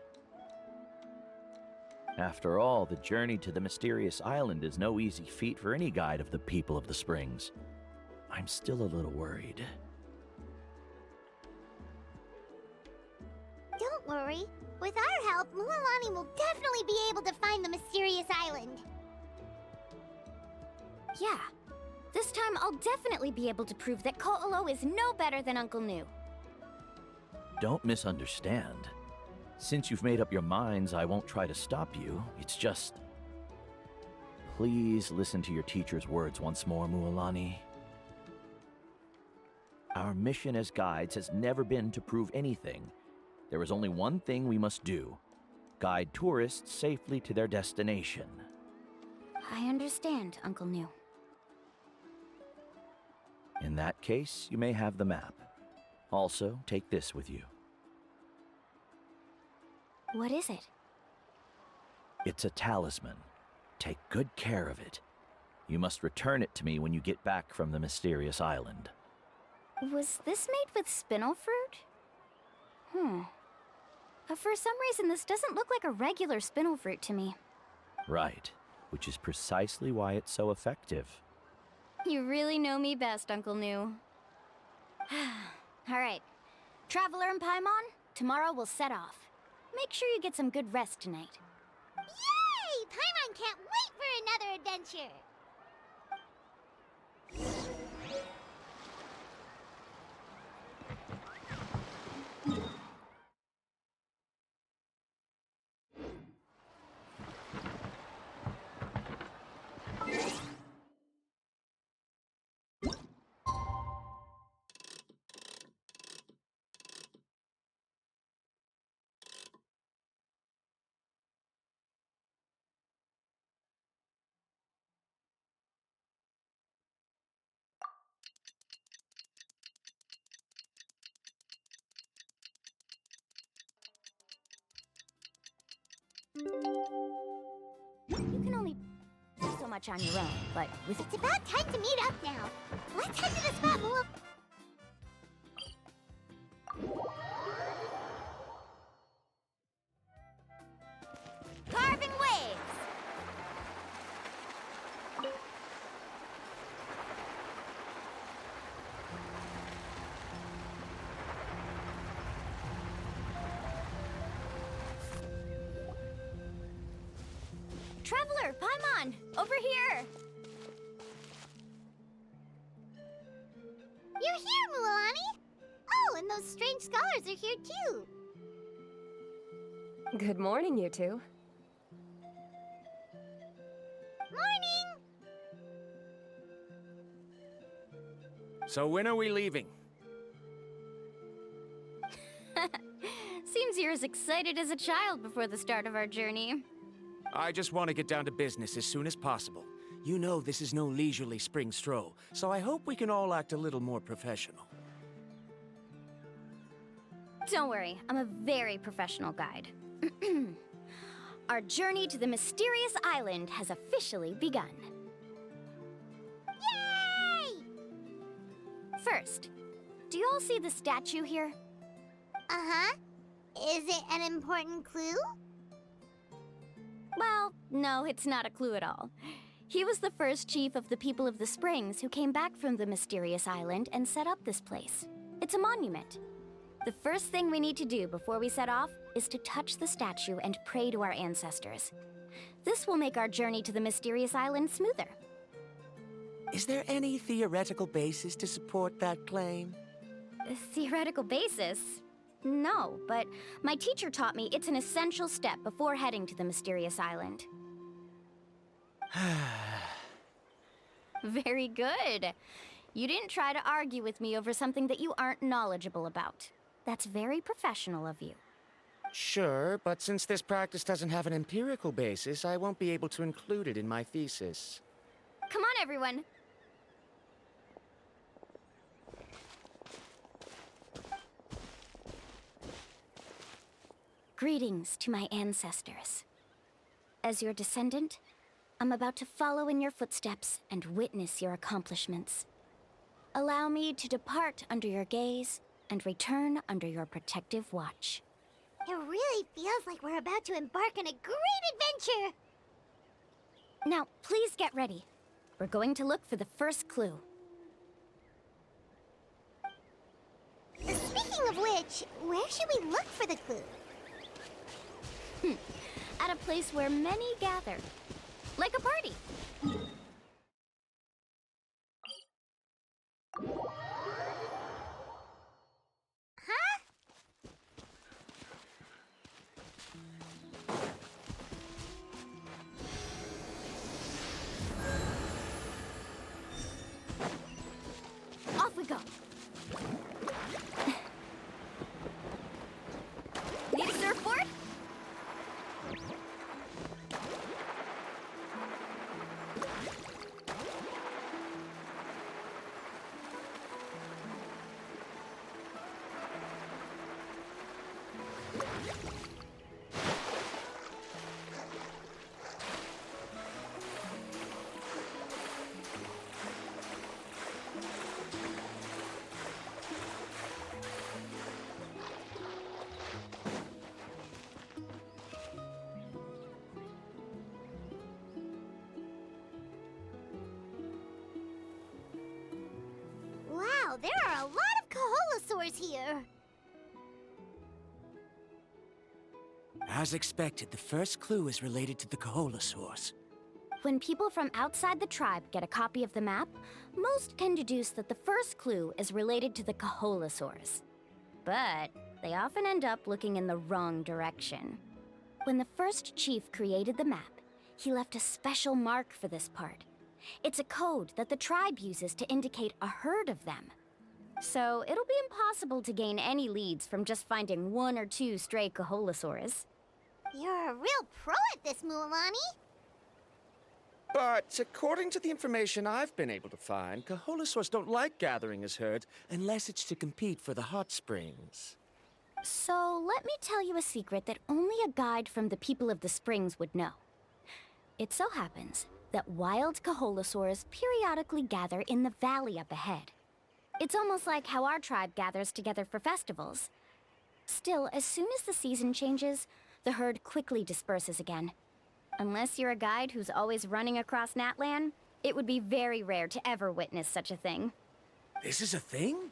After all, the journey to the mysterious island is no easy feat for any guide of the people of the springs. I'm still a little worried. Don't worry. With our help, Mualani will definitely be able to find the mysterious island. Yeah. This time, I'll definitely be able to prove that Ko'olo is no better than Uncle New. Don't misunderstand. Since you've made up your minds, I won't try to stop you. It's just... Please listen to your teacher's words once more, Mualani. Our mission as guides has never been to prove anything. There is only one thing we must do. Guide tourists safely to their destination. I understand, Uncle New. In that case, you may have the map. Also, take this with you. What is it? It's a talisman. Take good care of it. You must return it to me when you get back from the mysterious island. Was this made with spinel fruit? For some reason, this doesn't look like a regular spinel fruit to me. Right, which is precisely why it's so effective. You really know me best, Uncle New. All right. Traveler and Paimon, tomorrow we'll set off. Make sure you get some good rest tonight. Yay! Paimon can't wait for another adventure! You can only do so much on your own, but with It's about time to meet up now. Let's head to the spot, Mual. carving waves! Traveler, Paimon, over here! You're here, Mualani! Oh, and those strange scholars are here too. Good morning, you two. Morning! So when are we leaving? Seems you're as excited as a child before the start of our journey. I just want to get down to business as soon as possible. You know this is no leisurely spring stroll, so I hope we can all act a little more professional. Don't worry, I'm a very professional guide. Our journey to the mysterious island has officially begun. Yay! First, do you all see the statue here? Uh-huh. Is it an important clue? Well, no, it's not a clue at all. He was the first chief of the people of the Springs who came back from the mysterious island and set up this place. It's a monument. The first thing we need to do before we set off is to touch the statue and pray to our ancestors. This will make our journey to the mysterious island smoother. Is there any theoretical basis to support that claim? A theoretical basis? No, but my teacher taught me it's an essential step before heading to the mysterious island. Very good. You didn't try to argue with me over something that you aren't knowledgeable about. That's very professional of you. Sure, but since this practice doesn't have an empirical basis, I won't be able to include it in my thesis. Come on, everyone. Greetings to my ancestors. As your descendant, I'm about to follow in your footsteps and witness your accomplishments. Allow me to depart under your gaze and return under your protective watch. It really feels like we're about to embark on a great adventure! Now, please get ready. We're going to look for the first clue. Speaking of which, where should we look for the clue? At a place where many gather. Like a party. Huh? Off we go. Need a surfboard? Wow, there are a lot of Kaholosaurs here! As expected, the first clue is related to the Kaholosaurs. When people from outside the tribe get a copy of the map, most can deduce that the first clue is related to the Kaholosaurs. But they often end up looking in the wrong direction. When the first chief created the map, he left a special mark for this part. It's a code that the tribe uses to indicate a herd of them. So it'll be impossible to gain any leads from just finding one or two stray Kaholosaurs. You're a real pro at this, Mualani! But according to the information I've been able to find, Kaholosaurs don't like gathering as herds unless it's to compete for the hot springs. So let me tell you a secret that only a guide from the people of the springs would know. It so happens that wild Kaholosaurs periodically gather in the valley up ahead. It's almost like how our tribe gathers together for festivals. Still, as soon as the season changes, the herd quickly disperses again. Unless you're a guide who's always running across Natlan, it would be very rare to ever witness such a thing. This is a thing?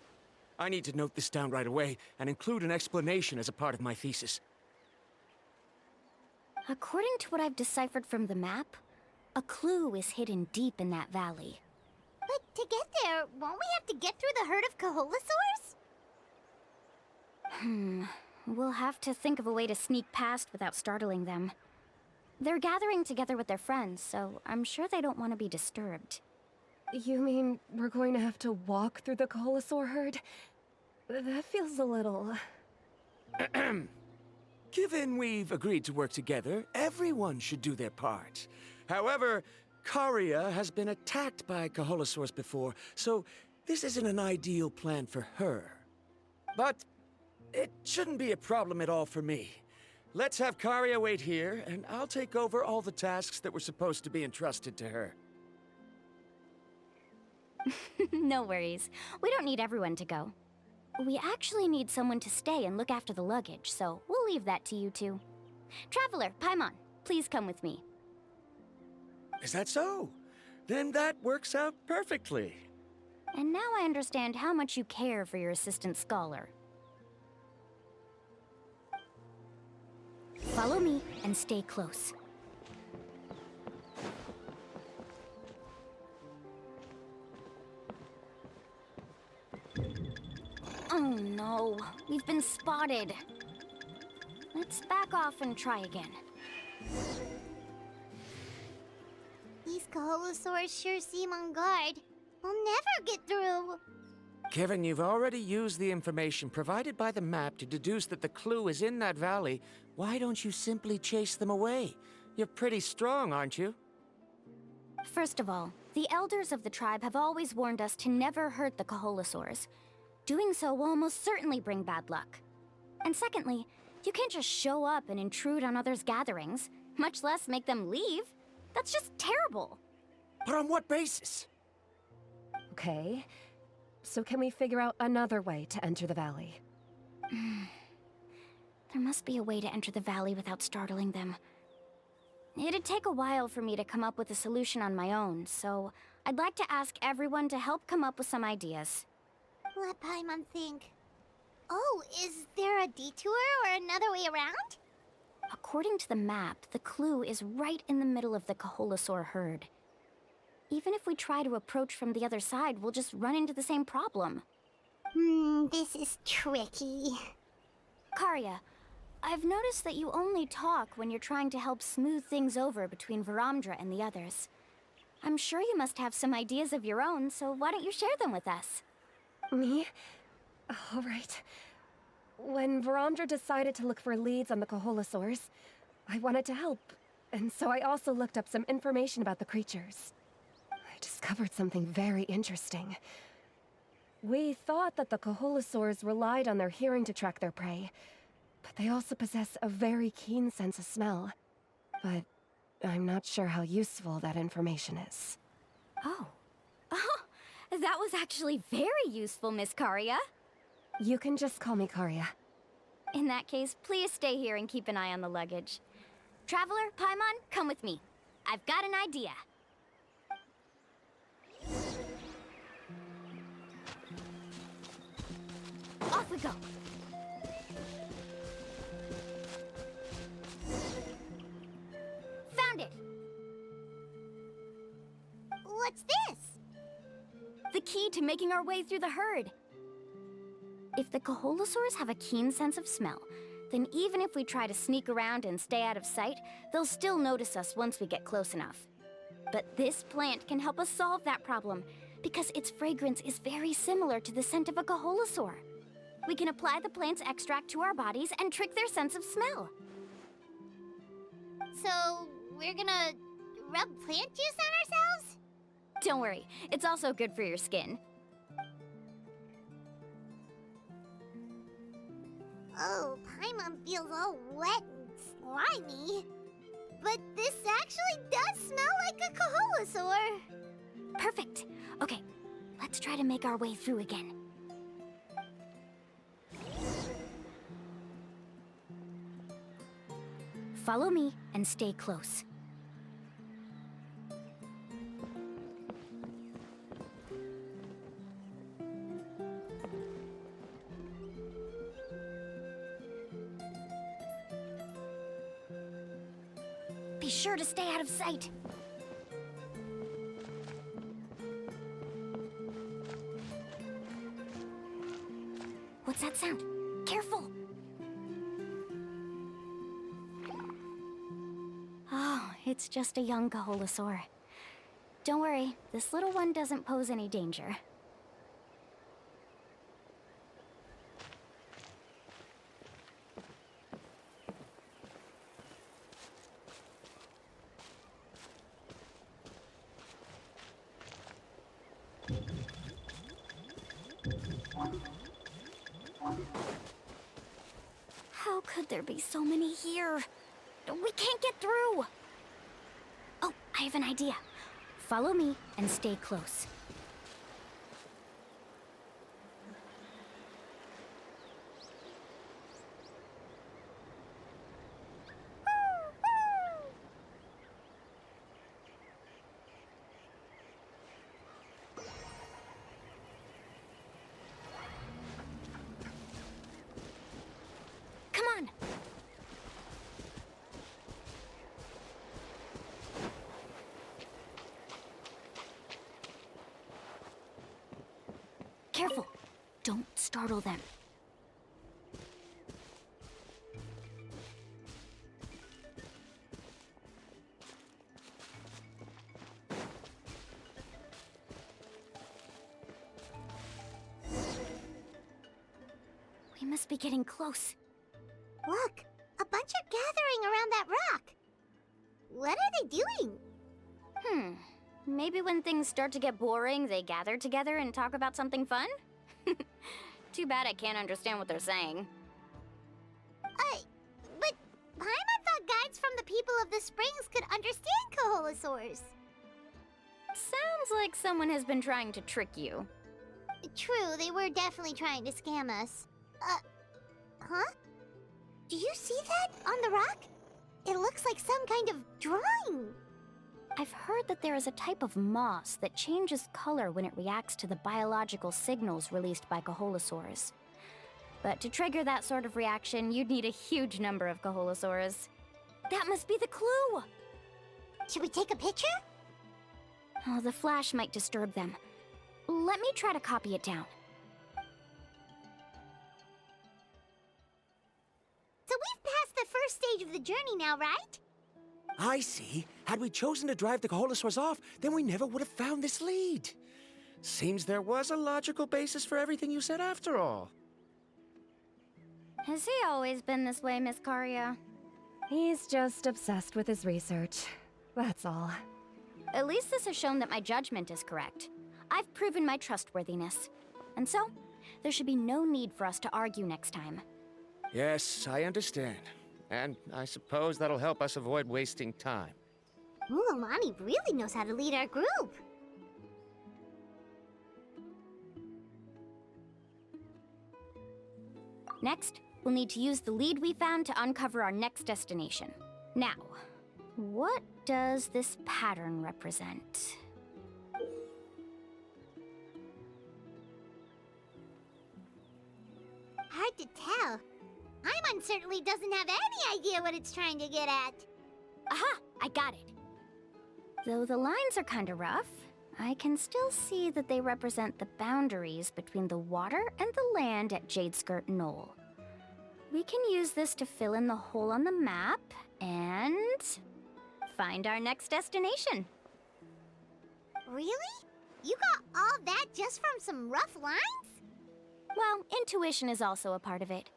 I need to note this down right away and include an explanation as a part of my thesis. According to what I've deciphered from the map, a clue is hidden deep in that valley. But to get there, won't we have to get through the herd of Kaholosaurs? We'll have to think of a way to sneak past without startling them. They're gathering together with their friends, so I'm sure they don't want to be disturbed. You mean we're going to have to walk through the Koholosaur herd? That feels a little... Given we've agreed to work together, everyone should do their part. However, Karia has been attacked by Koholosaurs before, so this isn't an ideal plan for her. But it shouldn't be a problem at all for me. Let's have Karia wait here, and I'll take over all the tasks that were supposed to be entrusted to her. No worries. We don't need everyone to go. We actually need someone to stay and look after the luggage, so we'll leave that to you two. Traveler, Paimon, please come with me. Is that so? Then that works out perfectly. And now I understand how much you care for your assistant scholar. Follow me and stay close. Oh no, we've been spotted. Let's back off and try again. These Koholosaurs sure seem on guard. We'll never get through. Given you've already used the information provided by the map to deduce that the clue is in that valley, why don't you simply chase them away? You're pretty strong, aren't you? First of all, the elders of the tribe have always warned us to never hurt the Koholosaurs. Doing so will almost certainly bring bad luck. And secondly, you can't just show up and intrude on others' gatherings, much less make them leave. That's just terrible. But on what basis? Okay, so can we figure out another way to enter the valley? There must be a way to enter the valley without startling them. It'd take a while for me to come up with a solution on my own, so I'd like to ask everyone to help come up with some ideas. Let Paimon think. Oh, is there a detour or another way around? According to the map, the clue is right in the middle of the Koholosaur herd. Even if we try to approach from the other side, we'll just run into the same problem. This is tricky. Karia, I've noticed that you only talk when you're trying to help smooth things over between Varamdra and the others. I'm sure you must have some ideas of your own, so why don't you share them with us? Me? All right. When Varamdra decided to look for leads on the Koholosaurs, I wanted to help, and so I also looked up some information about the creatures. I discovered something very interesting. We thought that the Koholosaurs relied on their hearing to track their prey, but they also possess a very keen sense of smell. But I'm not sure how useful that information is. Oh. That was actually very useful, Miss Karia. You can just call me Karia. In that case, please stay here and keep an eye on the luggage. Traveler, Paimon, come with me. I've got an idea. Off we go. Found it! What's this? The key to making our way through the herd. If the Koholosaurs have a keen sense of smell, then even if we try to sneak around and stay out of sight, they'll still notice us once we get close enough. But this plant can help us solve that problem, because its fragrance is very similar to the scent of a Koholosaur. We can apply the plant's extract to our bodies and trick their sense of smell. So, we're gonna rub plant juice on ourselves? Don't worry, it's also good for your skin. Oh, Paimon feels all wet and slimy. But this actually does smell like a Koholosaur. Perfect. Okay, let's try to make our way through again. Follow me and stay close. Be sure to stay out of sight. What's that sound? Careful! Oh, it's just a young Koholosaur. Don't worry, this little one doesn't pose any danger. How could there be so many here? We can't get through! Oh, I have an idea. Follow me and stay close. Come on! Careful! Don't startle them. We must be getting close. Look, a bunch are gathering around that rock. What are they doing? Maybe when things start to get boring, they gather together and talk about something fun? Too bad I can't understand what they're saying. But Paimon thought guides from the people of the springs could understand Kaholosaurs. Sounds like someone has been trying to trick you. True, they were definitely trying to scam us. Huh? Do you see that on the rock? It looks like some kind of drawing. I've heard that there is a type of moss that changes color when it reacts to the biological signals released by Kaholosaurs. But to trigger that sort of reaction, you'd need a huge number of Kaholosaurs. That must be the clue! Should we take a picture? Oh, the flash might disturb them. Let me try to copy it down. So we've passed the first stage of the journey now, right? I see. Had we chosen to drive the Kaholosaurs off, then we never would have found this lead. Seems there was a logical basis for everything you said after all. Has he always been this way, Miss Karia? He's just obsessed with his research. That's all. At least this has shown that my judgment is correct. I've proven my trustworthiness. And so, there should be no need for us to argue next time. Yes, I understand. And I suppose that'll help us avoid wasting time. Mualani really knows how to lead our group. Next, we'll need to use the lead we found to uncover our next destination. Now, what does this pattern represent? Hard to tell. Paimon certainly doesn't have any idea what it's trying to get at. Aha! I got it. Though the lines are kinda rough, I can still see that they represent the boundaries between the water and the land at Jadeskirt Knoll. We can use this to fill in the hole on the map and find our next destination. Really? You got all that just from some rough lines? Well, intuition is also a part of it.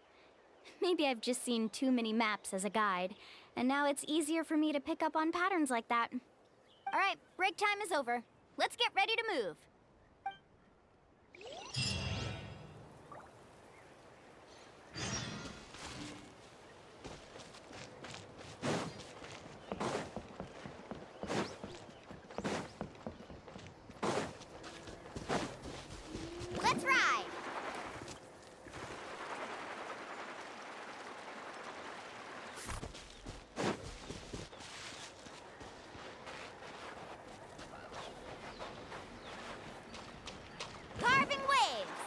Maybe I've just seen too many maps as a guide, and now it's easier for me to pick up on patterns like that. All right, break time is over. Let's get ready to move. Let's ride! Carving waves!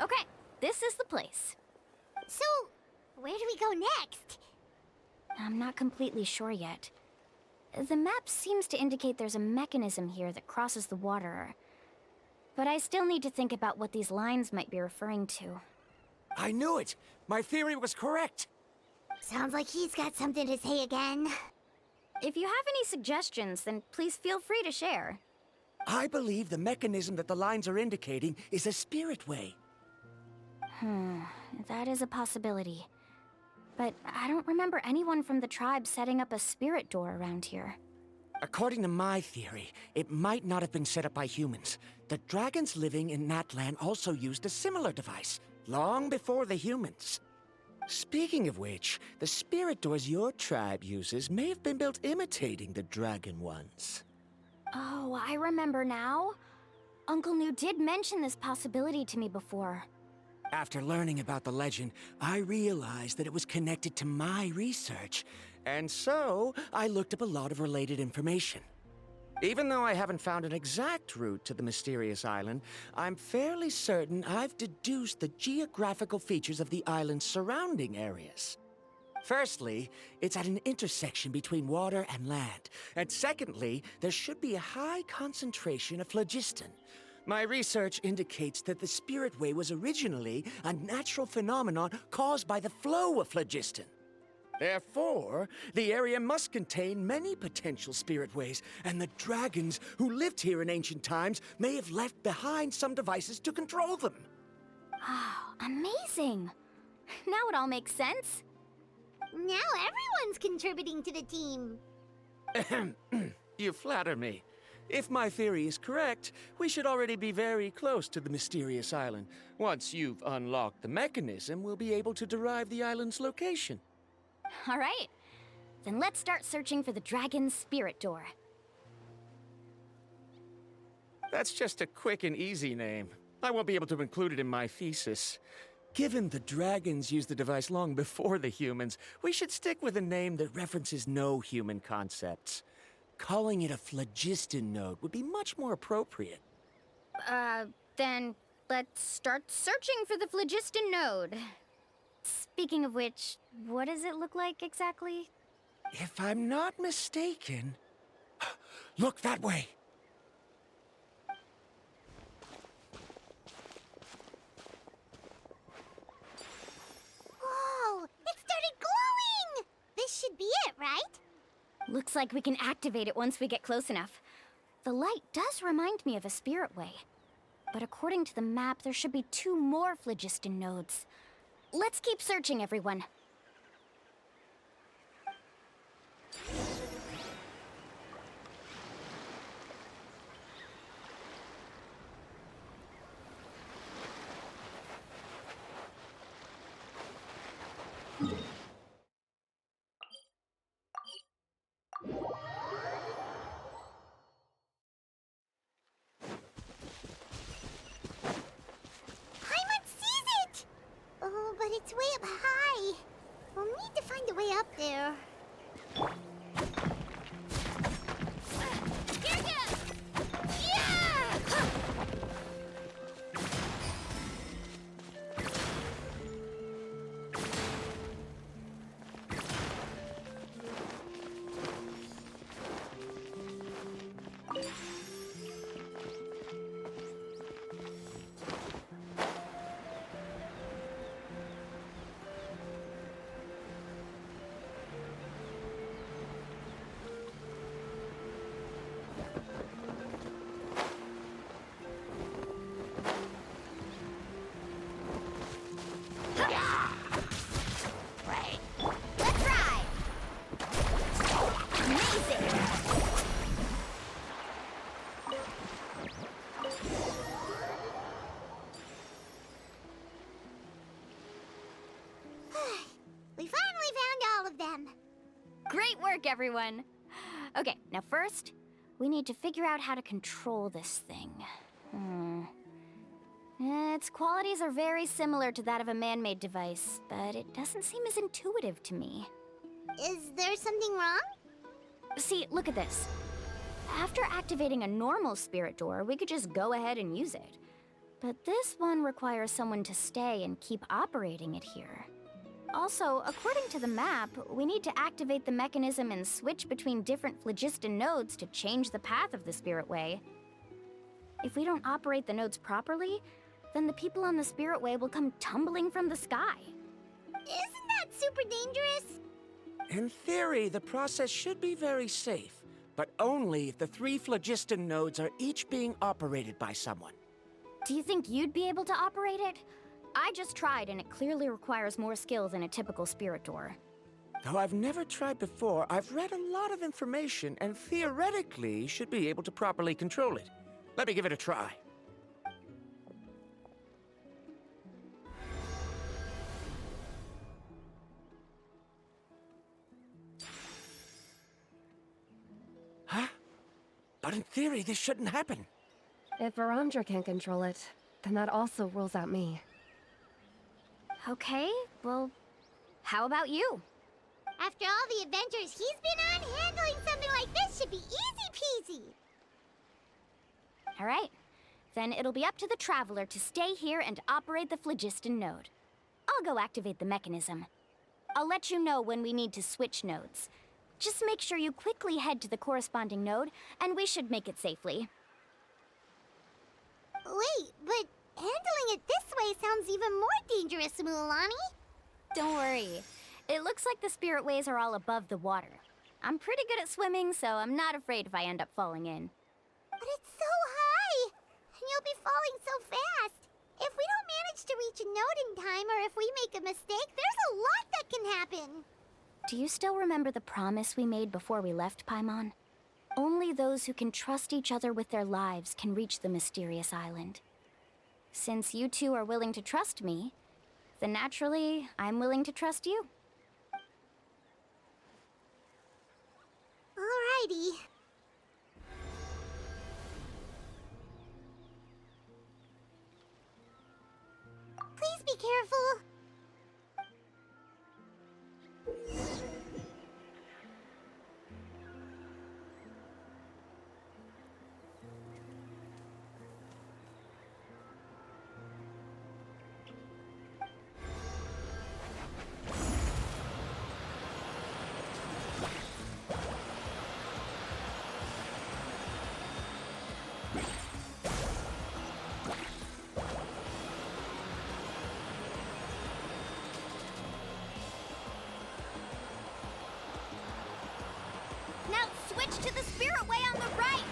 Okay, this is the place. So, where do we go next? I'm not completely sure yet. The map seems to indicate there's a mechanism here that crosses the water. But I still need to think about what these lines might be referring to. I knew it! My theory was correct! Sounds like he's got something to say again. If you have any suggestions, then please feel free to share. I believe the mechanism that the lines are indicating is a spirit way. That is a possibility. But I don't remember anyone from the tribe setting up a spirit door around here. According to my theory, it might not have been set up by humans. The dragons living in that land also used a similar device, long before the humans. Speaking of which, the spirit doors your tribe uses may have been built imitating the dragon ones. Oh, I remember now. Uncle New did mention this possibility to me before. After learning about the legend, I realized that it was connected to my research, and so I looked up a lot of related information. Even though I haven't found an exact route to the mysterious island, I'm fairly certain I've deduced the geographical features of the island's surrounding areas. Firstly, it's at an intersection between water and land, and secondly, there should be a high concentration of phlogiston. My research indicates that the Spirit Way was originally a natural phenomenon caused by the flow of phlogiston. Therefore, the area must contain many potential spirit ways, and the dragons who lived here in ancient times may have left behind some devices to control them. Oh, amazing! Now it all makes sense. Now everyone's contributing to the team. You flatter me. If my theory is correct, we should already be very close to the mysterious island. Once you've unlocked the mechanism, we'll be able to derive the island's location. All right. Then let's start searching for the dragon's spirit door. That's just a quick and easy name. I won't be able to include it in my thesis. Given the dragons used the device long before the humans, we should stick with a name that references no human concepts. Calling it a phlogiston node would be much more appropriate. Then let's start searching for the phlogiston node. Speaking of which, what does it look like exactly? If I'm not mistaken... Look that way! Whoa! It started glowing! This should be it, right? Looks like we can activate it once we get close enough. The light does remind me of a spirit way. But according to the map, there should be 2 more phlogiston nodes. Let's keep searching, everyone. Oh, but it's way up high. We'll need to find a way up there. We finally found all of them. Great work, everyone. Okay, now first, we need to figure out how to control this thing. Its qualities are very similar to that of a man-made device, but it doesn't seem as intuitive to me. Is there something wrong? See, look at this. After activating a normal spirit door, we could just go ahead and use it. But this one requires someone to stay and keep operating it here. Also, according to the map, we need to activate the mechanism and switch between different phlogiston nodes to change the path of the Spirit Way. If we don't operate the nodes properly, then the people on the Spirit Way will come tumbling from the sky. Isn't that super dangerous? In theory, the process should be very safe, but only if the 3 phlogiston nodes are each being operated by someone. Do you think you'd be able to operate it? I just tried, and it clearly requires more skill than a typical spirit door. Though I've never tried before, I've read a lot of information and theoretically should be able to properly control it. Let me give it a try. Huh? But in theory, this shouldn't happen. If Varamdra can control it, then that also rules out me. Okay, well, how about you? After all the adventures he's been on, handling something like this should be easy peasy. All right, then it'll be up to the Traveler to stay here and operate the phlogiston node. I'll go activate the mechanism. I'll let you know when we need to switch nodes. Just make sure you quickly head to the corresponding node, and we should make it safely. Wait, but handling it this way sounds even more dangerous, Mualani. Don't worry. It looks like the spirit ways are all above the water. I'm pretty good at swimming, so I'm not afraid if I end up falling in. But it's so high, and you'll be falling so fast. If we don't manage to reach a node in time, or if we make a mistake, there's a lot that can happen. Do you still remember the promise we made before we left Paimon? Only those who can trust each other with their lives can reach the mysterious island. Since you two are willing to trust me, then naturally, I'm willing to trust you. Alrighty. Please be careful. Now switch to the spirit way on the right!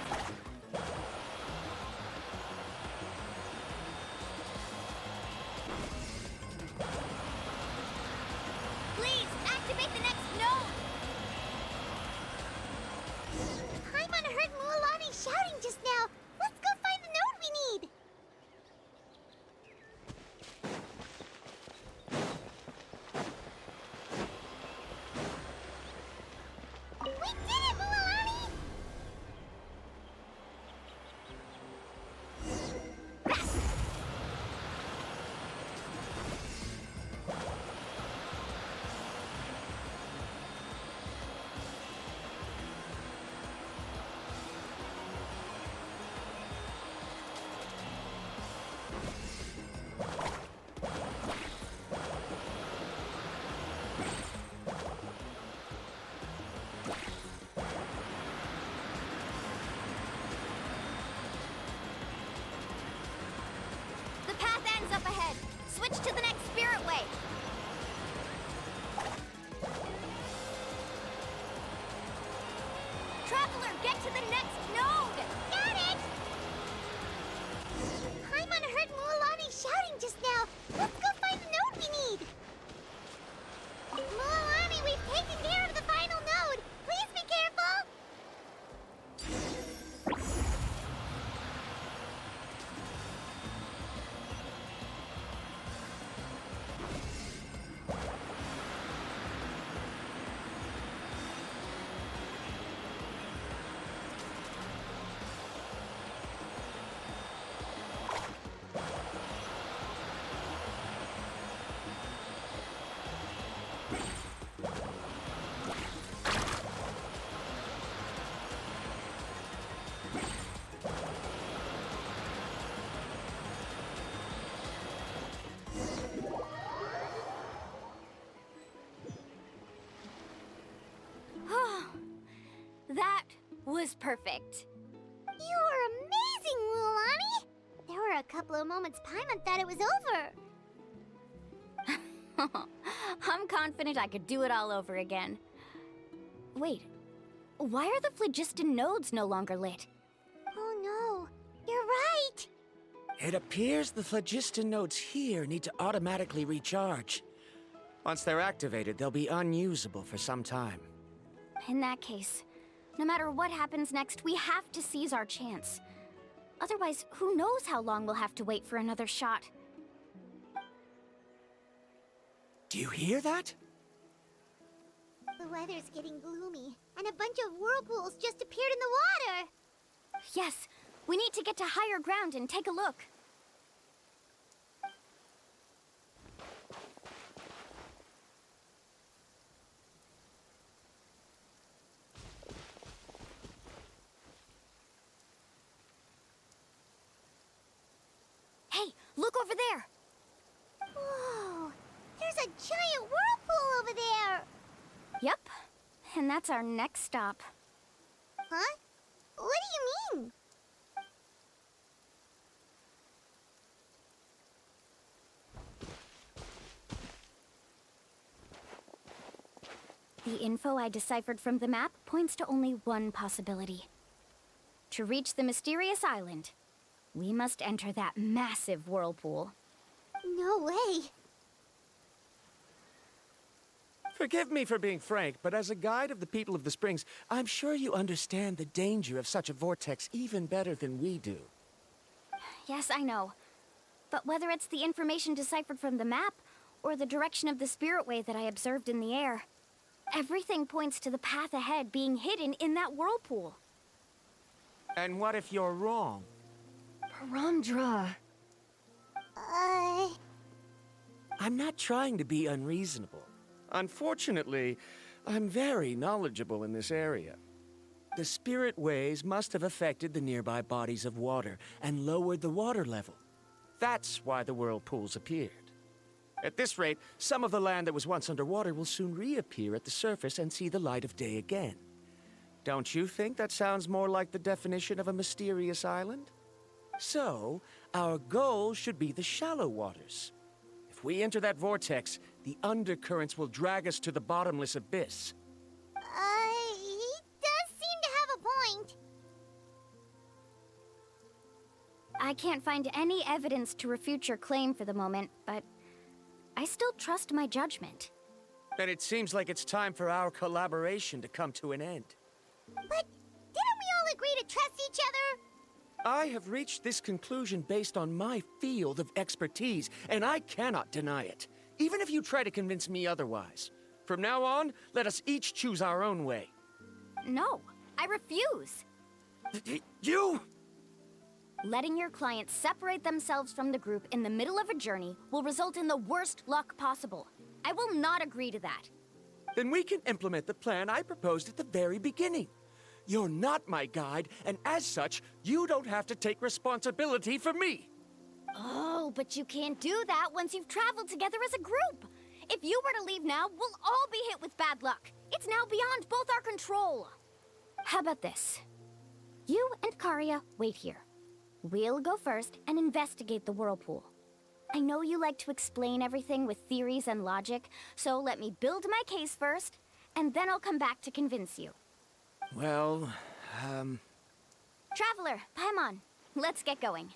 Please, activate the next node! Paimon heard Mualani shouting just now. Let's go find the node we need. We did it, Mualani! The path ends up ahead. Switch to the next spirit way. Traveler, get to the next node! Got it! Paimon heard Mualani shouting just now. Let's go find the node we need. Mualani, we've taken care of the final node. Please be careful. That was perfect. You were amazing, Mualani. There were a couple of moments Paimon thought it was over. I'm confident I could do it all over again. Wait, why are the phlogiston nodes no longer lit? Oh no, you're right! It appears the phlogiston nodes here need to automatically recharge. Once they're activated, they'll be unusable for some time. In that case, no matter what happens next, we have to seize our chance. Otherwise, who knows how long we'll have to wait for another shot. Do you hear that? The weather's getting gloomy, and a bunch of whirlpools just appeared in the water! Yes, we need to get to higher ground and take a look. Hey, look over there! Whoa! There's a giant whirlpool over there! Yep, and that's our next stop. Huh? What do you mean? The info I deciphered from the map points to only one possibility. To reach the mysterious island, we must enter that massive whirlpool. No way! Forgive me for being frank, but as a guide of the people of the Springs, I'm sure you understand the danger of such a vortex even better than we do. Yes, I know. But whether it's the information deciphered from the map, or the direction of the spirit wave that I observed in the air, everything points to the path ahead being hidden in that whirlpool. And what if you're wrong? Paramdra. I'm not trying to be unreasonable. Unfortunately, I'm very knowledgeable in this area. The spirit waves must have affected the nearby bodies of water and lowered the water level. That's why the whirlpools appeared. At this rate, some of the land that was once underwater will soon reappear at the surface and see the light of day again. Don't you think that sounds more like the definition of a mysterious island? So, our goal should be the shallow waters. If we enter that vortex, the undercurrents will drag us to the bottomless abyss. He does seem to have a point. I can't find any evidence to refute your claim for the moment, but I still trust my judgment. Then it seems like it's time for our collaboration to come to an end. But didn't we all agree to trust each other? I have reached this conclusion based on my field of expertise, and I cannot deny it, even if you try to convince me otherwise. From now on, let us each choose our own way. No, I refuse. You? Letting your clients separate themselves from the group in the middle of a journey will result in the worst luck possible. I will not agree to that. Then we can implement the plan I proposed at the very beginning. You're not my guide, and as such, you don't have to take responsibility for me. Oh, but you can't do that once you've traveled together as a group. If you were to leave now, we'll all be hit with bad luck. It's now beyond both our control. How about this? You and Karia wait here. We'll go first and investigate the whirlpool. I know you like to explain everything with theories and logic, so let me build my case first, and then I'll come back to convince you. Well, Traveler, Paimon, let's get going.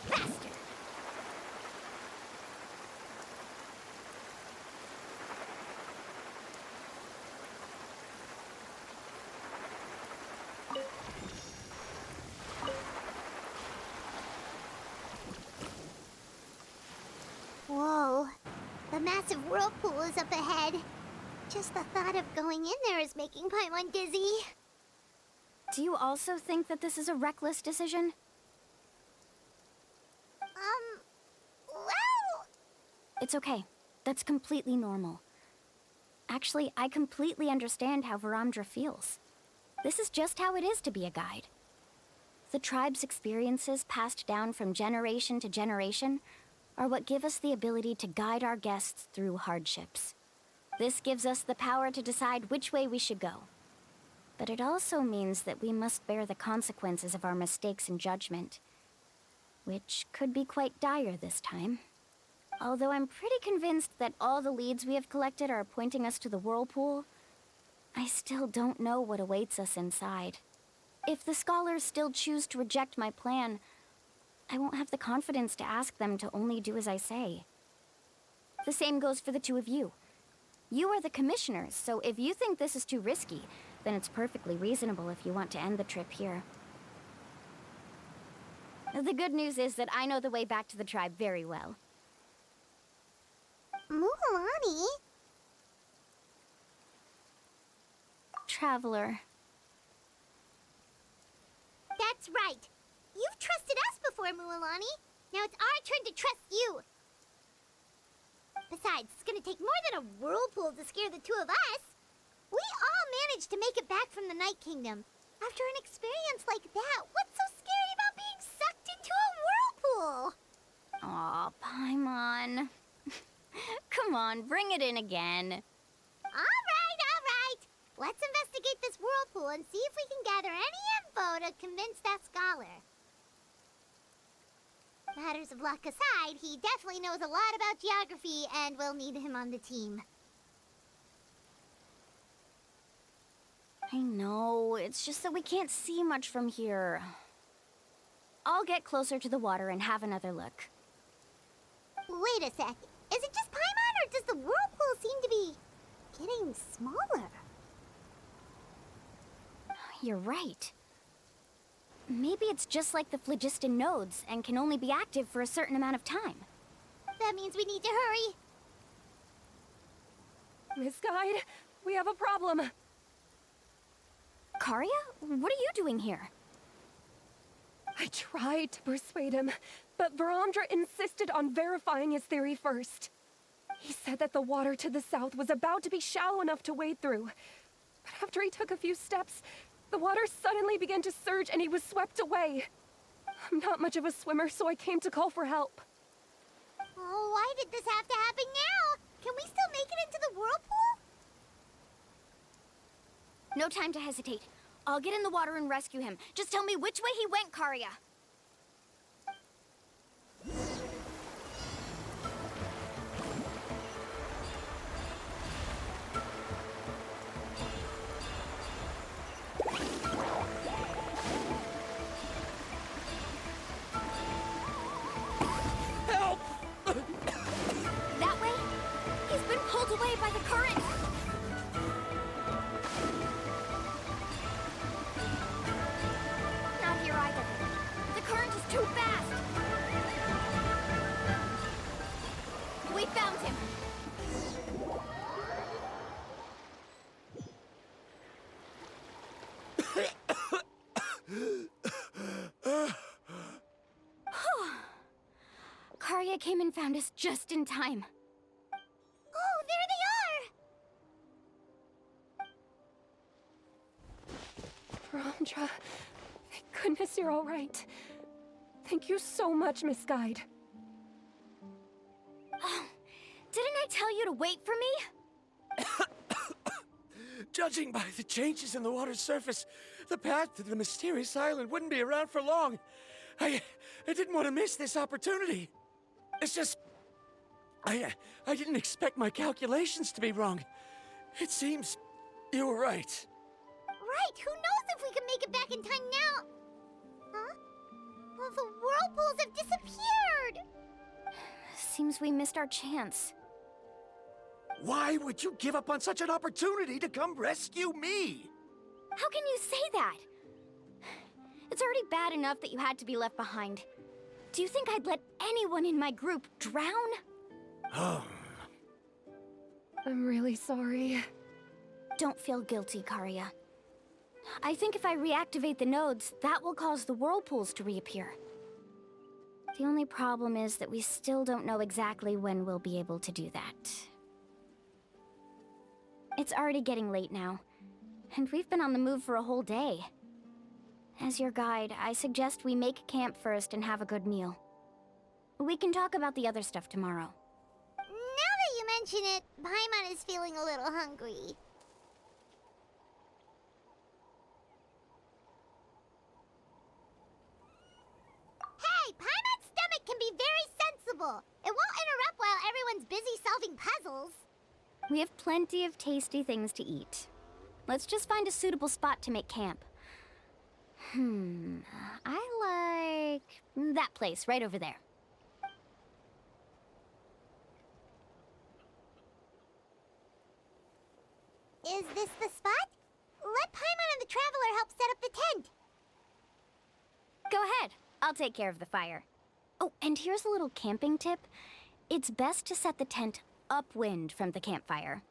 Faster! Whoa. The massive whirlpool is up ahead. Just the thought of going in there is making Paimon dizzy. Do you also think that this is a reckless decision? Well... It's okay. That's completely normal. Actually, I completely understand how Paramdra feels. This is just how it is to be a guide. The tribe's experiences passed down from generation to generation are what give us the ability to guide our guests through hardships. This gives us the power to decide which way we should go. But it also means that we must bear the consequences of our mistakes and judgment, which could be quite dire this time. Although I'm pretty convinced that all the leads we have collected are pointing us to the whirlpool, I still don't know what awaits us inside. If the scholars still choose to reject my plan, I won't have the confidence to ask them to only do as I say. The same goes for the two of you. You are the commissioners, so if you think this is too risky, then it's perfectly reasonable if you want to end the trip here. The good news is that I know the way back to the tribe very well. Mualani? Traveler. That's right. You've trusted us before, Mualani. Now it's our turn to trust you. Besides, it's gonna take more than a whirlpool to scare the two of us. We all managed to make it back from the Night Kingdom. After an experience like that, what's so scary about being sucked into a whirlpool? Aw, Paimon. Come on, bring it in again. All right. Let's investigate this whirlpool and see if we can gather any info to convince that scholar. Matters of luck aside, he definitely knows a lot about geography, and we'll need him on the team. I know, it's just that we can't see much from here. I'll get closer to the water and have another look. Wait a sec. Is it just Paimon, or does the whirlpool seem to be getting smaller? You're right. Maybe it's just like the phlogiston nodes and can only be active for a certain amount of time. That means we need to hurry. Miss Guide, we have a problem. Karia? What are you doing here? I tried to persuade him, but Verandra insisted on verifying his theory first. He said that the water to the south was about to be shallow enough to wade through. But after he took a few steps, the water suddenly began to surge and he was swept away. I'm not much of a swimmer, so I came to call for help. Oh, why did this have to happen now? Can we still make it into the whirlpool? No time to hesitate. I'll get in the water and rescue him. Just tell me which way he went, Karia. Help! That way? He's been pulled away by the current. Not here either. The current is too fast. We found him. Karia came and found us just in time. Oh, there they are! Verandra, thank goodness you're all right. Thank you so much, Miss Guide. Didn't I tell you to wait for me? Judging by the changes in the water's surface, the path to the mysterious island wouldn't be around for long. I didn't want to miss this opportunity. It's just... I didn't expect my calculations to be wrong. It seems you were right. Right, who knows if we can make it back in time now? Huh? Well, the whirlpools have disappeared! Seems we missed our chance. Why would you give up on such an opportunity to come rescue me? How can you say that? It's already bad enough that you had to be left behind. Do you think I'd let anyone in my group drown? I'm really sorry. Don't feel guilty, Karia. I think if I reactivate the nodes, that will cause the whirlpools to reappear. The only problem is that we still don't know exactly when we'll be able to do that. It's already getting late now, and we've been on the move for a whole day. As your guide, I suggest we make camp first and have a good meal. We can talk about the other stuff tomorrow. Now that you mention it, Paimon is feeling a little hungry. Hey, Paimon's stomach can be very sensible. It won't interrupt while everyone's busy solving puzzles. We have plenty of tasty things to eat. Let's just find a suitable spot to make camp. I like that place right over there. Is this the spot? Let Paimon and the Traveler help set up the tent. Go ahead. I'll take care of the fire. Oh, and here's a little camping tip. It's best to set the tent upwind from the campfire.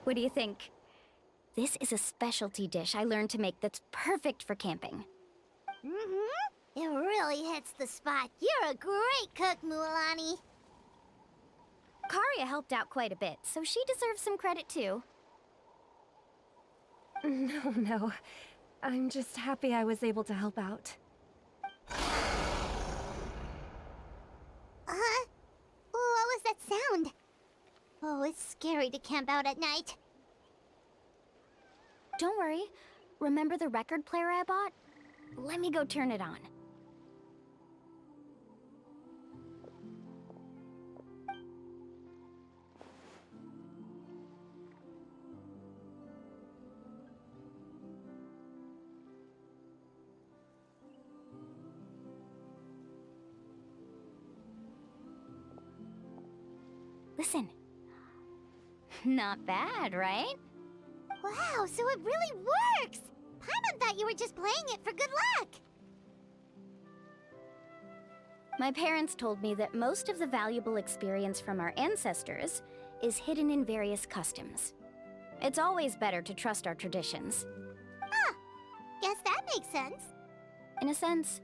What do you think? This is a specialty dish I learned to make that's perfect for camping. Mm-hmm. It really hits the spot. You're a great cook, Mualani. Karia helped out quite a bit, so she deserves some credit too. No. I'm just happy I was able to help out. What was that sound? Oh, it's scary to camp out at night. Don't worry. Remember the record player I bought? Let me go turn it on. Listen. Not bad, right? Wow, so it really works! Paimon thought you were just playing it for good luck! My parents told me that most of the valuable experience from our ancestors is hidden in various customs. It's always better to trust our traditions. Guess that makes sense. In a sense,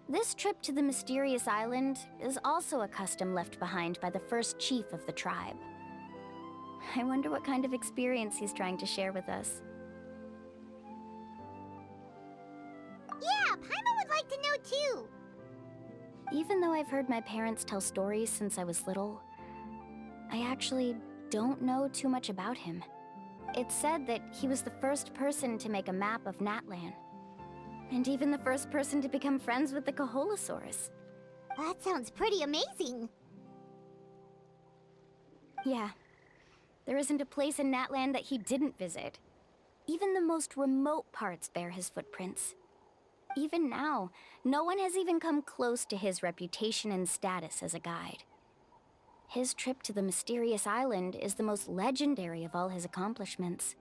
this trip to the mysterious island is also a custom left behind by the first chief of the tribe. I wonder what kind of experience he's trying to share with us. Yeah, Paimon would like to know too. Even though I've heard my parents tell stories since I was little, I actually don't know too much about him. It's said that he was the first person to make a map of Natlan, and even the first person to become friends with the Kaholosaurus. That sounds pretty amazing. Yeah. There isn't a place in Natlan that he didn't visit. Even the most remote parts bear his footprints. Even now, no one has even come close to his reputation and status as a guide. His trip to the mysterious island is the most legendary of all his accomplishments.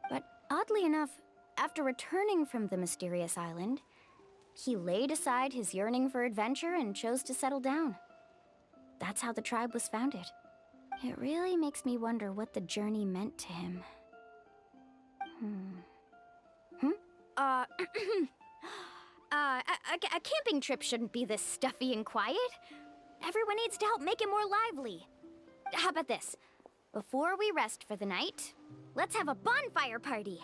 But oddly enough, after returning from the mysterious island, he laid aside his yearning for adventure and chose to settle down. That's how the tribe was founded. It really makes me wonder what the journey meant to him. A camping trip shouldn't be this stuffy and quiet. Everyone needs to help make it more lively. How about this? Before we rest for the night, let's have a bonfire party.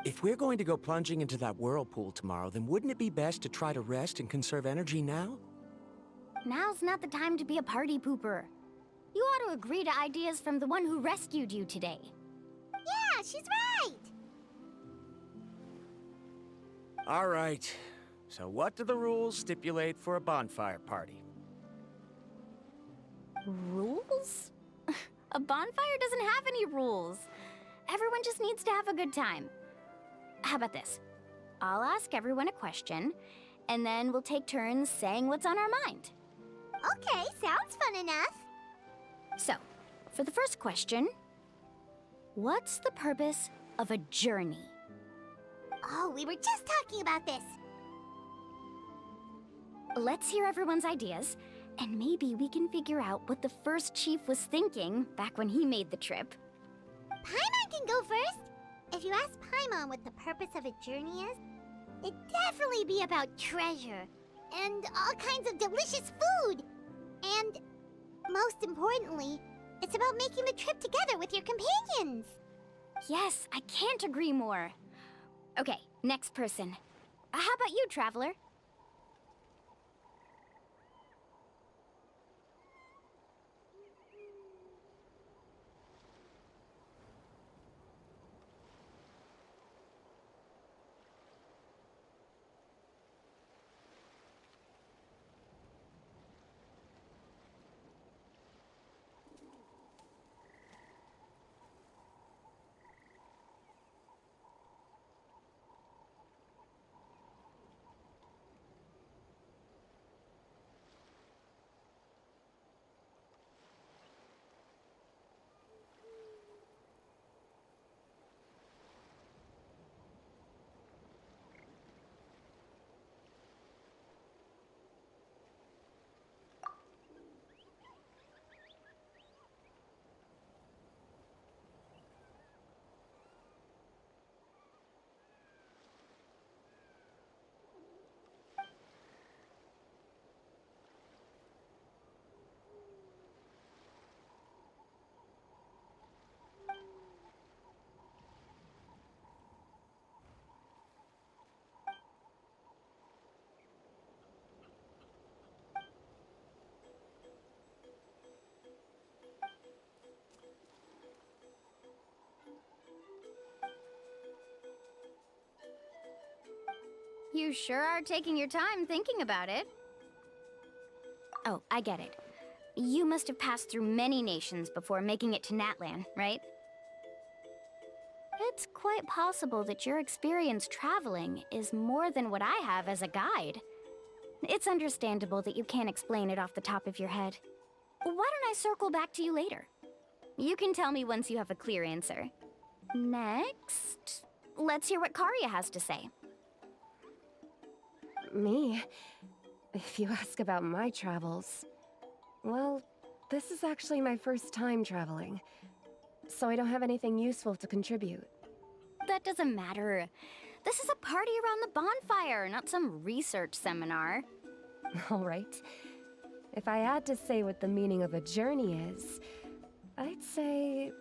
If we're going to go plunging into that whirlpool tomorrow, then wouldn't it be best to try to rest and conserve energy now? Now's not the time to be a party pooper. You ought to agree to ideas from the one who rescued you today. Yeah, she's right! All right. So what do the rules stipulate for a bonfire party? Rules? A bonfire doesn't have any rules. Everyone just needs to have a good time. How about this? I'll ask everyone a question, and then we'll take turns saying what's on our mind. Okay, sounds fun enough. So, for the first question, what's the purpose of a journey? Oh, we were just talking about this. Let's hear everyone's ideas, and maybe we can figure out what the first chief was thinking back when he made the trip. Paimon can go first. If you ask Paimon what the purpose of a journey is, it'd definitely be about treasure. and all kinds of delicious food. And most importantly, it's about making the trip together with your companions. Yes, I can't agree more. Okay, next person. How about you, Traveler? You sure are taking your time thinking about it. Oh, I get it. You must have passed through many nations before making it to Natlan, right? It's quite possible that your experience traveling is more than what I have as a guide. It's understandable that you can't explain it off the top of your head. Why don't I circle back to you later? You can tell me once you have a clear answer. Next, let's hear what Karya has to say. Me? If you ask about my travels, well, this is actually my first time traveling, so I don't have anything useful to contribute. That doesn't matter. This is a party around the bonfire, not some research seminar. All right. If I had to say what the meaning of a journey is, I'd say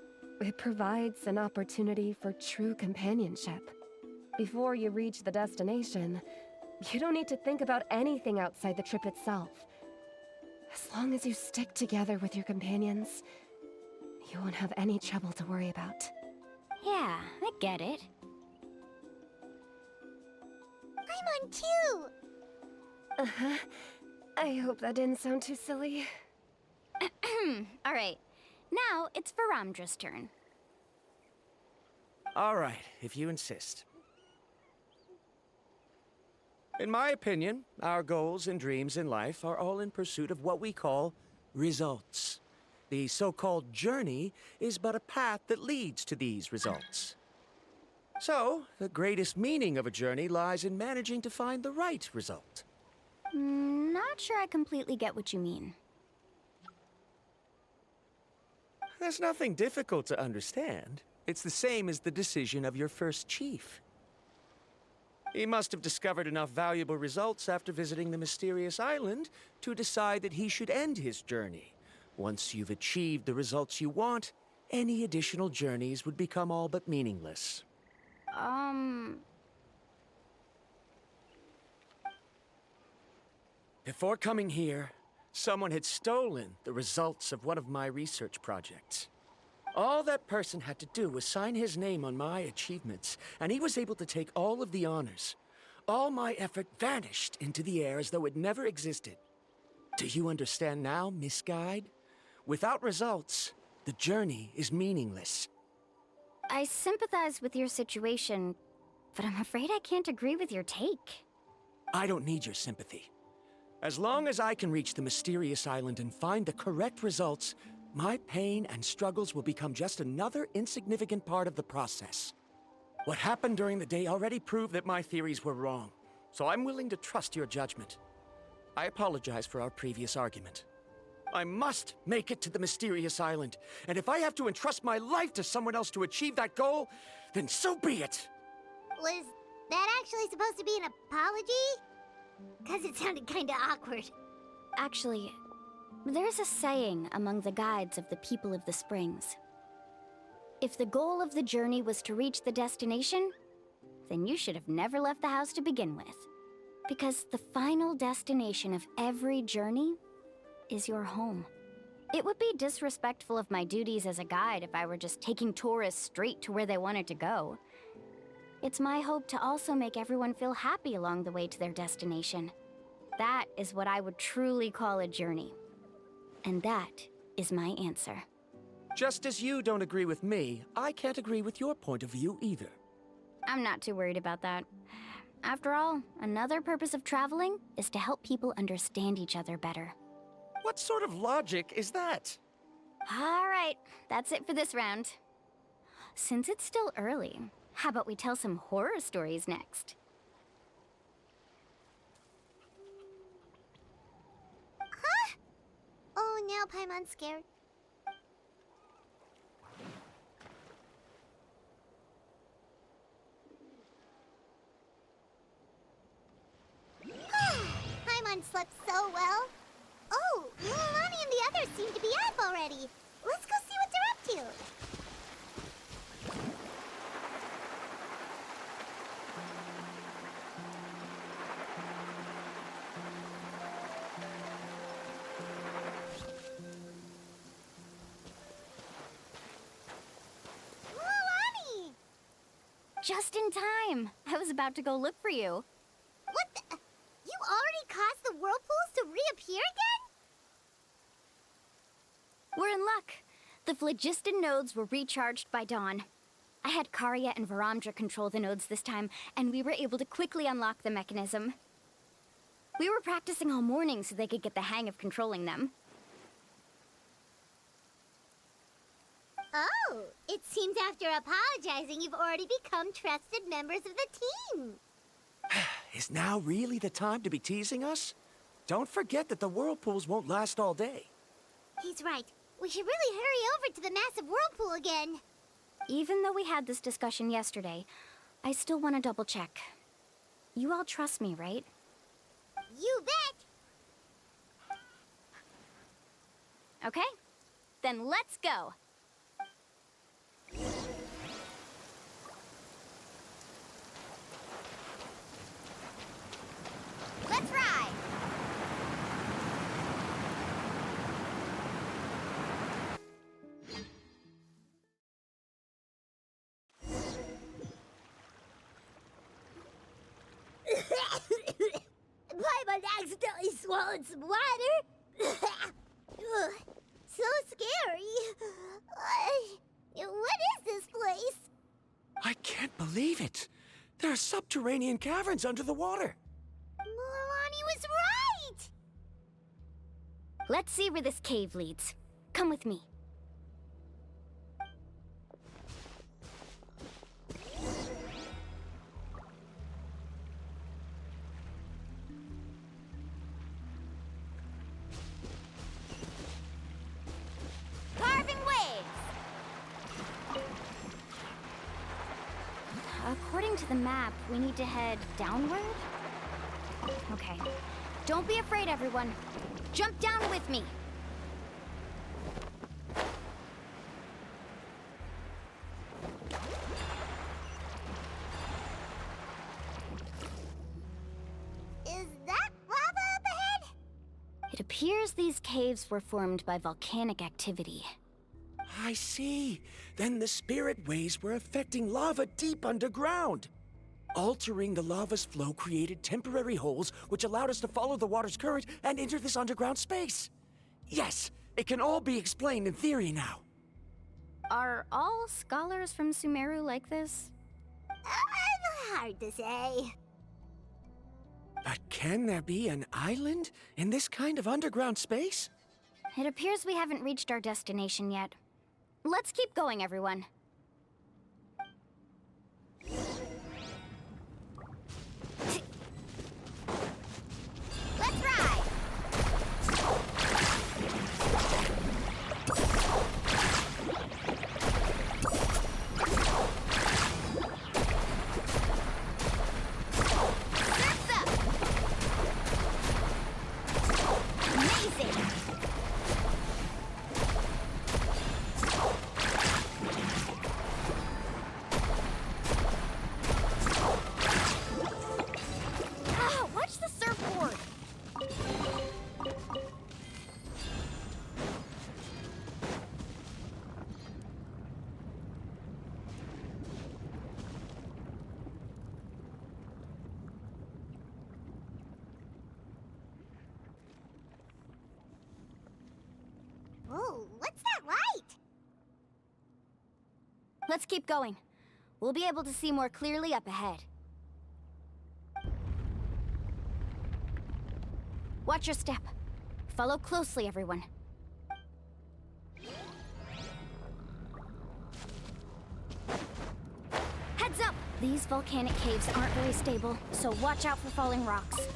it provides an opportunity for true companionship. Before you reach the destination, you don't need to think about anything outside the trip itself. As long as you stick together with your companions, you won't have any trouble to worry about. Yeah, I get it. I'm on too! Uh-huh. I hope that didn't sound too silly. All right, now it's Varamdra's turn. All right, if you insist. In my opinion, our goals and dreams in life are all in pursuit of what we call results. The so-called journey is but a path that leads to these results. So, the greatest meaning of a journey lies in managing to find the right result. Not sure I completely get what you mean. There's nothing difficult to understand. It's the same as the decision of your first chief. He must have discovered enough valuable results after visiting the mysterious island to decide that he should end his journey. Once you've achieved the results you want, any additional journeys would become all but meaningless. Before coming here, someone had stolen the results of one of my research projects. All that person had to do was sign his name on my achievements, and he was able to take all of the honors. All my effort vanished into the air as though it never existed. Do you understand now, Miss Guide? Without results, the journey is meaningless. I sympathize with your situation, but I'm afraid I can't agree with your take. I don't need your sympathy. As long as I can reach the mysterious island and find the correct results, my pain and struggles will become just another insignificant part of the process. What happened during the day already proved that my theories were wrong, so I'm willing to trust your judgment. I apologize for our previous argument. I must make it to the mysterious island, and if I have to entrust my life to someone else to achieve that goal, then so be it! Was that actually supposed to be an apology? Because it sounded kinda awkward. Actually, there's a saying among the guides of the people of the springs. If the goal of the journey was to reach the destination, then you should have never left the house to begin with. Because the final destination of every journey is your home. It would be disrespectful of my duties as a guide if I were just taking tourists straight to where they wanted to go. It's my hope to also make everyone feel happy along the way to their destination. That is what I would truly call a journey. And that is my answer. Just as you don't agree with me, I can't agree with your point of view either. I'm not too worried about that. After all, another purpose of traveling is to help people understand each other better. What sort of logic is that? All right, that's it for this round. Since it's still early, how about we tell some horror stories next? Huh? Oh, now Paimon's scared. Paimon slept so well. Oh, Mualani and the others seem to be up already. Let's go see what they're up to. Mualani! Just in time. I was about to go look for you. What the? You already caused the whirlpools to reappear again? We're in luck. The phlogiston nodes were recharged by dawn. I had Karya and Varamdra control the nodes this time, and we were able to quickly unlock the mechanism. We were practicing all morning so they could get the hang of controlling them. Oh, it seems after apologizing, you've already become trusted members of the team. Is now really the time to be teasing us? Don't forget that the whirlpools won't last all day. He's right. We should really hurry over to the massive whirlpool again. Even though we had this discussion yesterday, I still want to double check. You all trust me, right? You bet! Okay, then let's go. Let's ride! Paimon accidentally swallowed some water. Ugh, so scary. What is this place? I can't believe it. There are subterranean caverns under the water. Mualani was right! Let's see where this cave leads. Come with me. Carving waves! According to the map, we need to head downward? Okay. Don't be afraid, everyone. Jump down with me. Is that lava up ahead? It appears these caves were formed by volcanic activity. I see. Then the spirit waves were affecting lava deep underground. Altering the lava's flow created temporary holes which allowed us to follow the water's current and enter this underground space. Yes, it can all be explained in theory now. Are all scholars from Sumeru like this? Hard to say. But can there be an island in this kind of underground space? It appears we haven't reached our destination yet. Let's keep going, everyone. Let's ride! Surf's up! Whoa, what's that light? Let's keep going. We'll be able to see more clearly up ahead. Watch your step. Follow closely, everyone. Heads up! These volcanic caves aren't very stable, so watch out for falling rocks.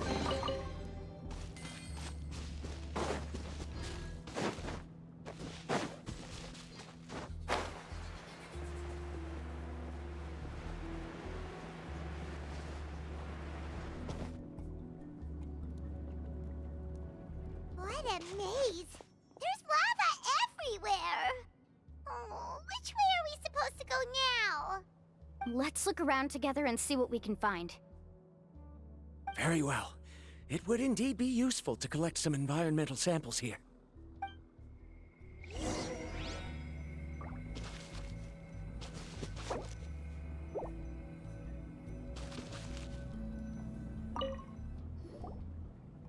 What a maze! There's lava everywhere! Oh, which way are we supposed to go now? Let's look around together and see what we can find. Very well. It would indeed be useful to collect some environmental samples here.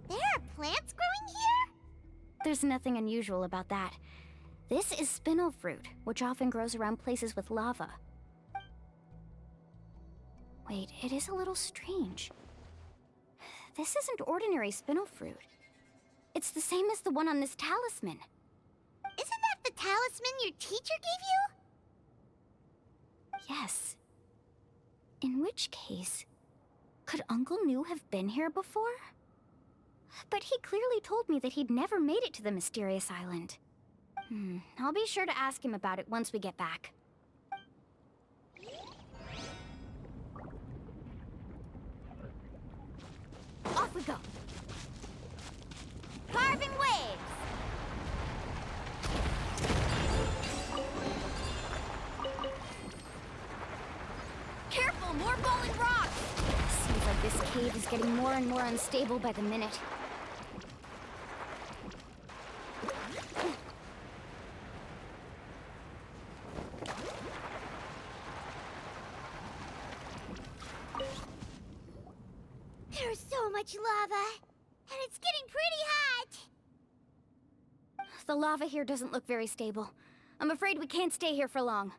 There are plants growing here? There's nothing unusual about that. This is spinel fruit, which often grows around places with lava. Wait, it is a little strange. This isn't ordinary spinel fruit. It's the same as the one on this talisman. Isn't that the talisman your teacher gave you? Yes. In which case, could Uncle New have been here before? But he clearly told me that he'd never made it to the mysterious island. I'll be sure to ask him about it once we get back. Off we go. Carving waves! Careful, more falling rocks! Seems like this cave is getting more and more unstable by the minute. There's so much lava, and it's getting pretty hot. The lava here doesn't look very stable. I'm afraid we can't stay here for long.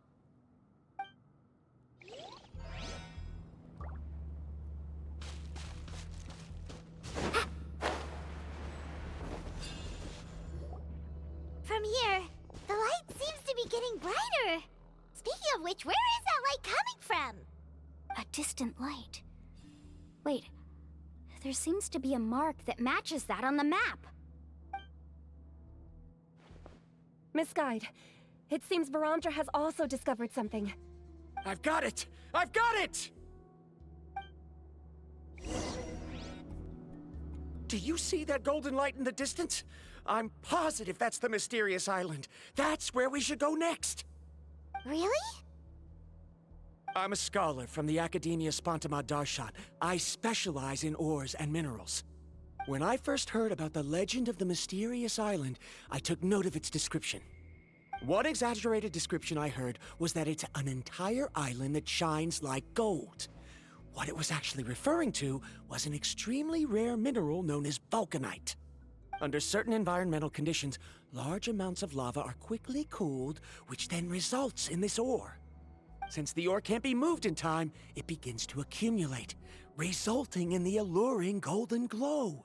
From here, the light seems to be getting brighter. Speaking of which, where is that light coming from? A distant light. Wait, there seems to be a mark that matches that on the map. Miss Guide, it seems Varandra has also discovered something. I've got it! I've got it! Do you see that golden light in the distance? I'm positive that's the mysterious island. That's where we should go next. Really? I'm a scholar from the Academia Spontima Darshan. I specialize in ores and minerals. When I first heard about the legend of the mysterious island, I took note of its description. One exaggerated description I heard was that it's an entire island that shines like gold. What it was actually referring to was an extremely rare mineral known as vulcanite. Under certain environmental conditions, large amounts of lava are quickly cooled, which then results in this ore. Since the ore can't be moved in time, it begins to accumulate, resulting in the alluring golden glow.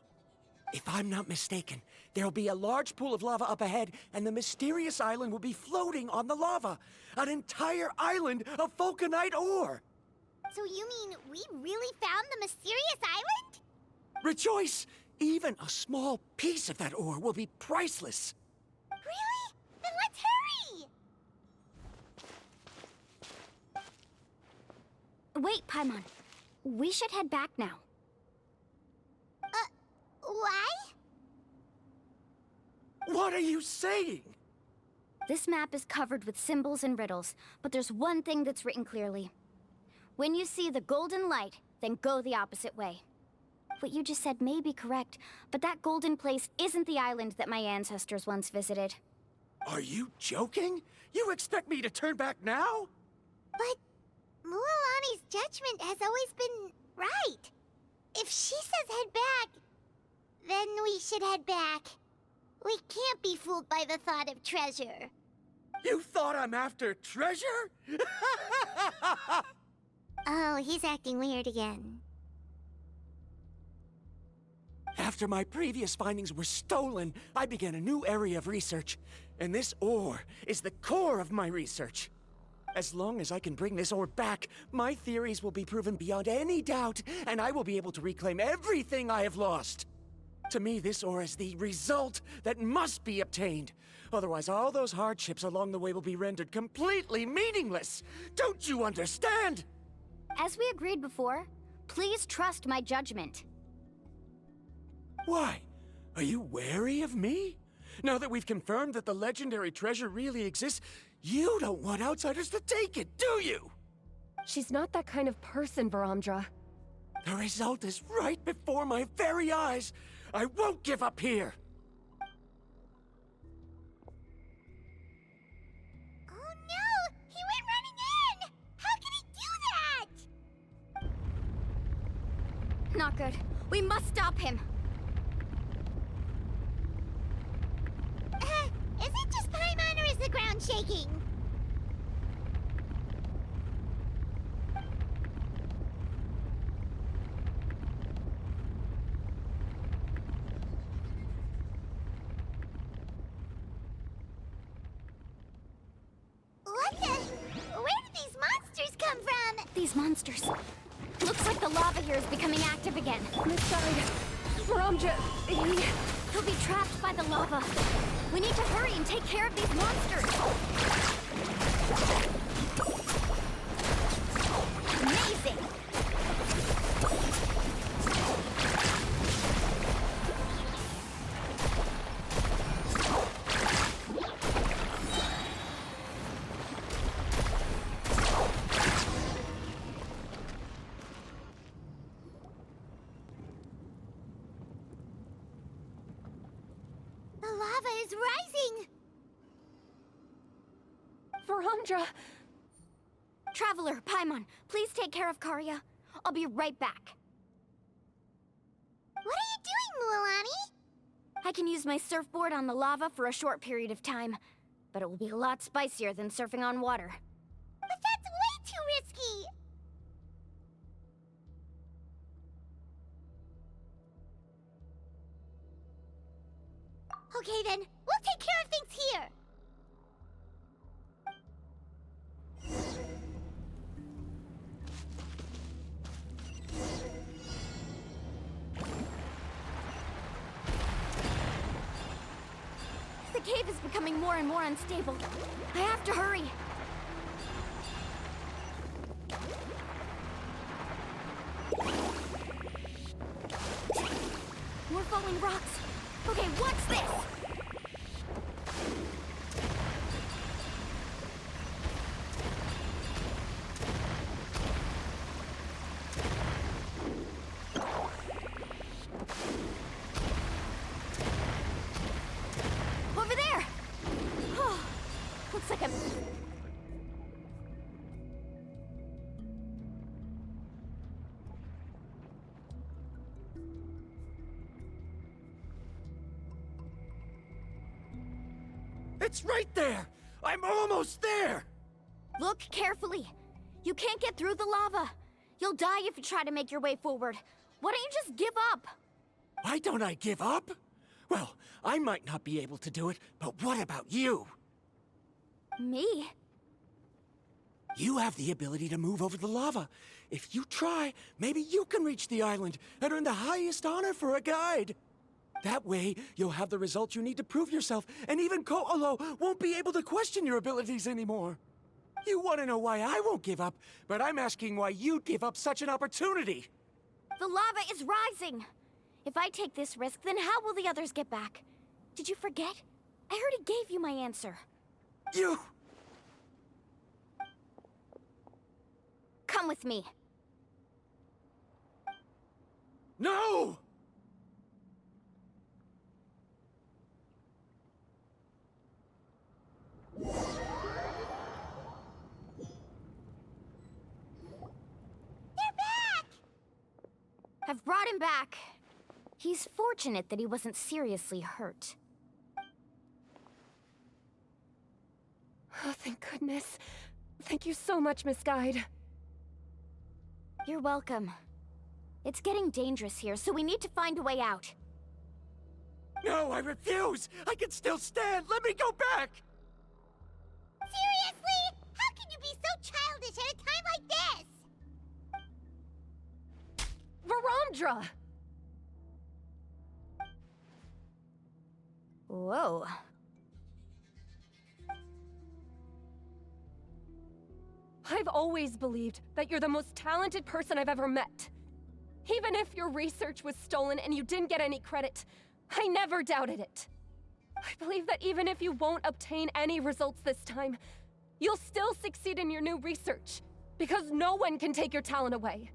If I'm not mistaken, there'll be a large pool of lava up ahead, and the mysterious island will be floating on the lava. An entire island of vulcanite ore! So you mean we really found the mysterious island? Rejoice! Even a small piece of that ore will be priceless. Really? Then let's hurry! Wait, Paimon. We should head back now. Why? What are you saying? This map is covered with symbols and riddles, but there's one thing that's written clearly. When you see the golden light, then go the opposite way. What you just said may be correct, but that golden place isn't the island that my ancestors once visited. Are you joking? You expect me to turn back now? But Mualani's judgment has always been right. If she says head back, then we should head back. We can't be fooled by the thought of treasure. You thought I'm after treasure? Oh, he's acting weird again. After my previous findings were stolen, I began a new area of research. And this ore is the core of my research. As long as I can bring this ore back, my theories will be proven beyond any doubt, and I will be able to reclaim everything I have lost. To me, this ore is the result that must be obtained. Otherwise, all those hardships along the way will be rendered completely meaningless. Don't you understand? As we agreed before, please trust my judgment. Why? Are you wary of me? Now that we've confirmed that the legendary treasure really exists, you don't want outsiders to take it, do you? She's not that kind of person, Varamdra. The result is right before my very eyes. I won't give up here. Oh no! He went running in! How can he do that? Not good. We must stop him. Is it just Paimon or is the ground shaking? What the? Where did these monsters come from? These monsters. Looks like the lava here is becoming active again. This side. Varamdra, He'll be trapped by the lava. We need to hurry and take care of these monsters. Amazing! The lava is rising! Varamdra. Traveler, Paimon, please take care of Karya. I'll be right back. What are you doing, Mualani? I can use my surfboard on the lava for a short period of time, but it will be a lot spicier than surfing on water. But that's way too risky! Okay then, we'll take care of things here! The cave is becoming more and more unstable. I have to hurry. More falling rocks. Okay, what's this? Over there! Oh, looks like I'm... It's right there! I'm almost there! Look carefully. You can't get through the lava. You'll die if you try to make your way forward. Why don't you just give up? Why don't I give up? Well, I might not be able to do it, but what about you? Me? You have the ability to move over the lava. If you try, maybe you can reach the island and earn the highest honor for a guide. That way, you'll have the results you need to prove yourself, and even Ko'olo won't be able to question your abilities anymore. You want to know why I won't give up, but I'm asking why you'd give up such an opportunity. The lava is rising. If I take this risk, then how will the others get back? Did you forget? I already gave you my answer. You... Come with me. No! I've brought him back. He's fortunate that he wasn't seriously hurt. Thank goodness. Thank you so much, Miss Guide. You're welcome. It's getting dangerous here, so we need to find a way out. No, I refuse! I can still stand! Let me go back! Seriously? How can you be so childish at a time like this? Verandra! Whoa. I've always believed that you're the most talented person I've ever met. Even if your research was stolen and you didn't get any credit, I never doubted it. I believe that even if you won't obtain any results this time, you'll still succeed in your new research, because no one can take your talent away.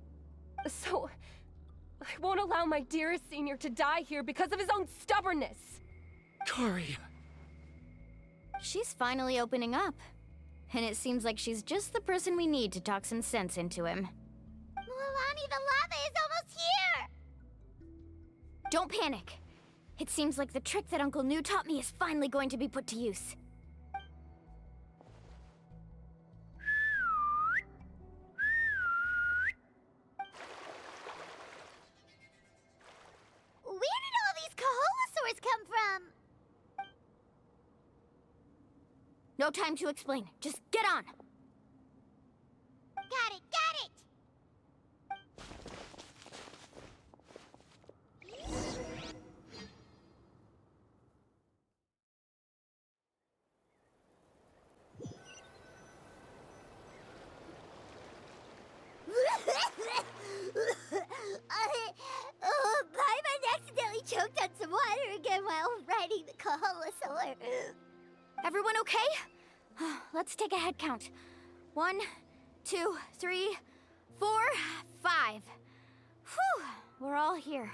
So, I won't allow my dearest senior to die here because of his own stubbornness. Kari. She's finally opening up. And it seems like she's just the person we need to talk some sense into him. Mualani, the lava is almost here! Don't panic. It seems like the trick that Uncle New taught me is finally going to be put to use. Where did all these Kaholosaurs come from? No time to explain. Just get on. Got it, got it! Paimon accidentally choked on some water again while riding the Kaholosaur. Everyone okay? Let's take a head count. 1, 2, 3, 4, 5. Whew, we're all here.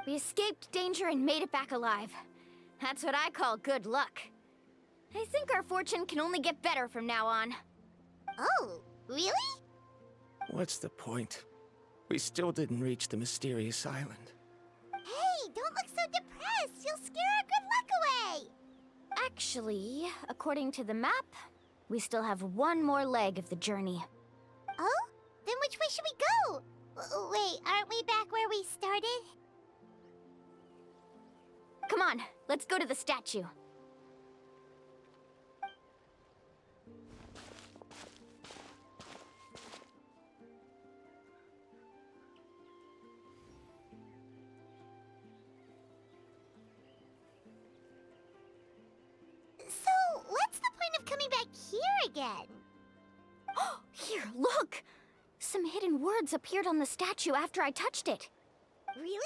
We escaped danger and made it back alive. That's what I call good luck. I think our fortune can only get better from now on. Oh, really? What's the point? We still didn't reach the mysterious island. Hey, don't look so depressed. You'll scare our good luck away. Actually, according to the map, we still have one more leg of the journey. Oh? Then which way should we go? Wait, aren't we back where we started? Come on, let's go to the statue. So, what's the point of coming back here again? Here, look! Some hidden words appeared on the statue after I touched it. Really?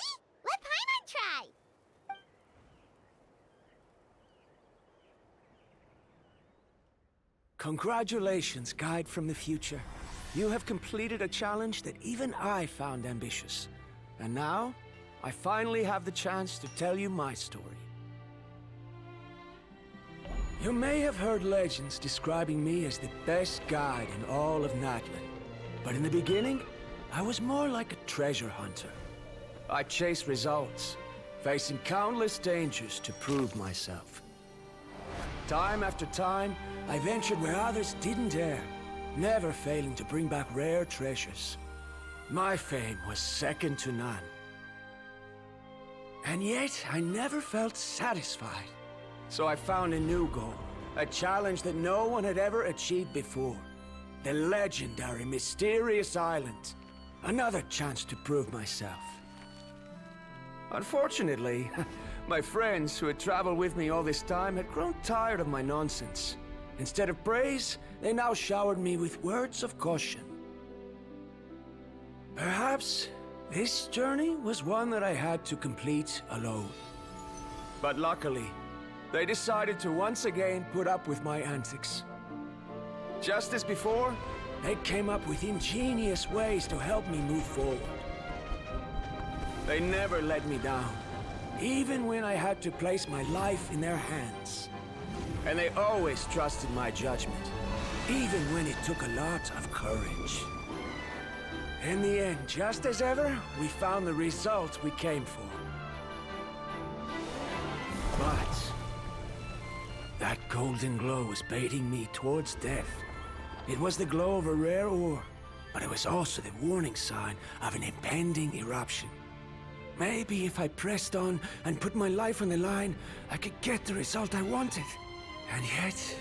Let Paimon try. Congratulations, Guide from the Future. You have completed a challenge that even I found ambitious. And now, I finally have the chance to tell you my story. You may have heard legends describing me as the best guide in all of Natlan. But in the beginning, I was more like a treasure hunter. I chased results, facing countless dangers to prove myself. Time after time, I ventured where others didn't dare, never failing to bring back rare treasures. My fame was second to none. And yet, I never felt satisfied. So I found a new goal, a challenge that no one had ever achieved before. The legendary, mysterious island. Another chance to prove myself. Unfortunately, my friends who had traveled with me all this time had grown tired of my nonsense. Instead of praise, they now showered me with words of caution. Perhaps this journey was one that I had to complete alone. But luckily, they decided to once again put up with my antics. Just as before, they came up with ingenious ways to help me move forward. They never let me down, even when I had to place my life in their hands. And they always trusted my judgment, even when it took a lot of courage. In the end, just as ever, we found the result we came for. But that That golden glow was baiting me towards death. It was the glow of a rare ore, but it was also the warning sign of an impending eruption. Maybe if I pressed on and put my life on the line, I could get the result I wanted. And yet,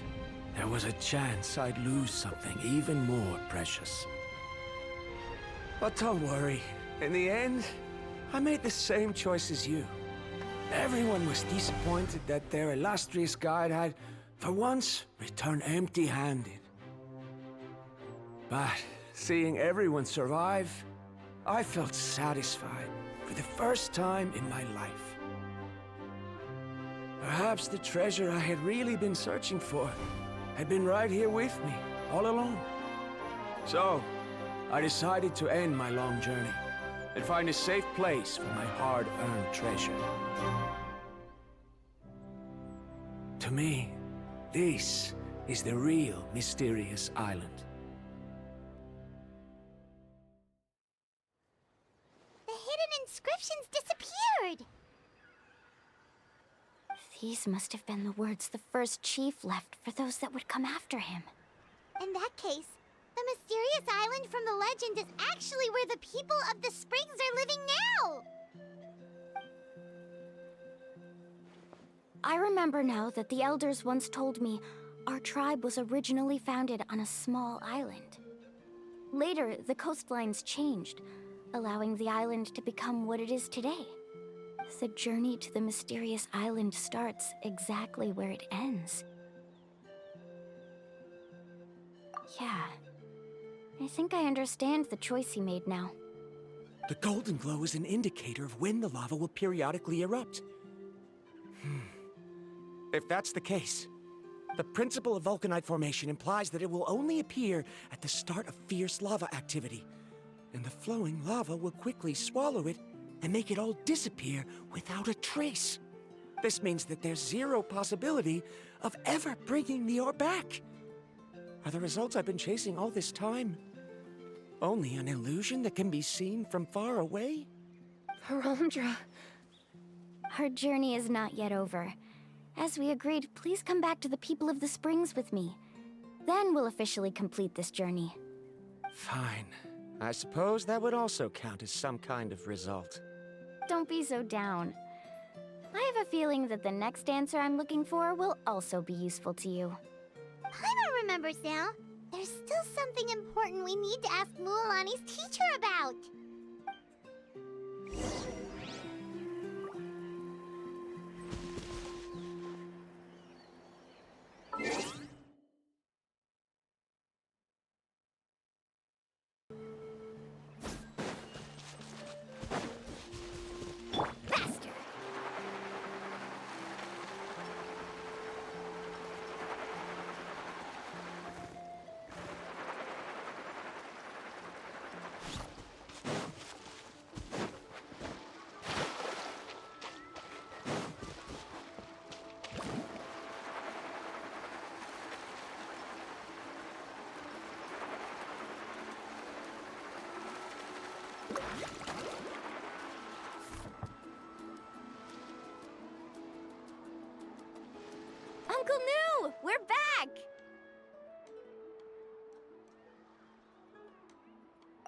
there was a chance I'd lose something even more precious. But don't worry. In the end, I made the same choice as you. Everyone was disappointed that their illustrious guide had, for once, returned empty-handed. But seeing everyone survive, I felt satisfied for the first time in my life. Perhaps the treasure I had really been searching for had been right here with me, all along. So, I decided to end my long journey and find a safe place for my hard-earned treasure. To me, this is the real mysterious island. The hidden inscriptions disappeared! These must have been the words the first chief left for those that would come after him. In that case, the mysterious island from the legend is actually where the people of the springs are living now! I remember now that the elders once told me our tribe was originally founded on a small island. Later, the coastlines changed, allowing the island to become what it is today. The journey to the mysterious island starts exactly where it ends. Yeah. I think I understand the choice he made now. The golden glow is an indicator of when the lava will periodically erupt. If that's the case, the principle of vulcanite formation implies that it will only appear at the start of fierce lava activity, and the flowing lava will quickly swallow it and make it all disappear without a trace. This means that there's zero possibility of ever bringing the ore back. Are the results I've been chasing all this time only an illusion that can be seen from far away? Parandra. Our journey is not yet over. As we agreed, please come back to the people of the springs with me. Then we'll officially complete this journey. Fine. I suppose that would also count as some kind of result. Don't be so down. I have a feeling that the next answer I'm looking for will also be useful to you. I don't remember, Sal. There's still something important we need to ask Mualani's teacher about. Uncle New! We're back!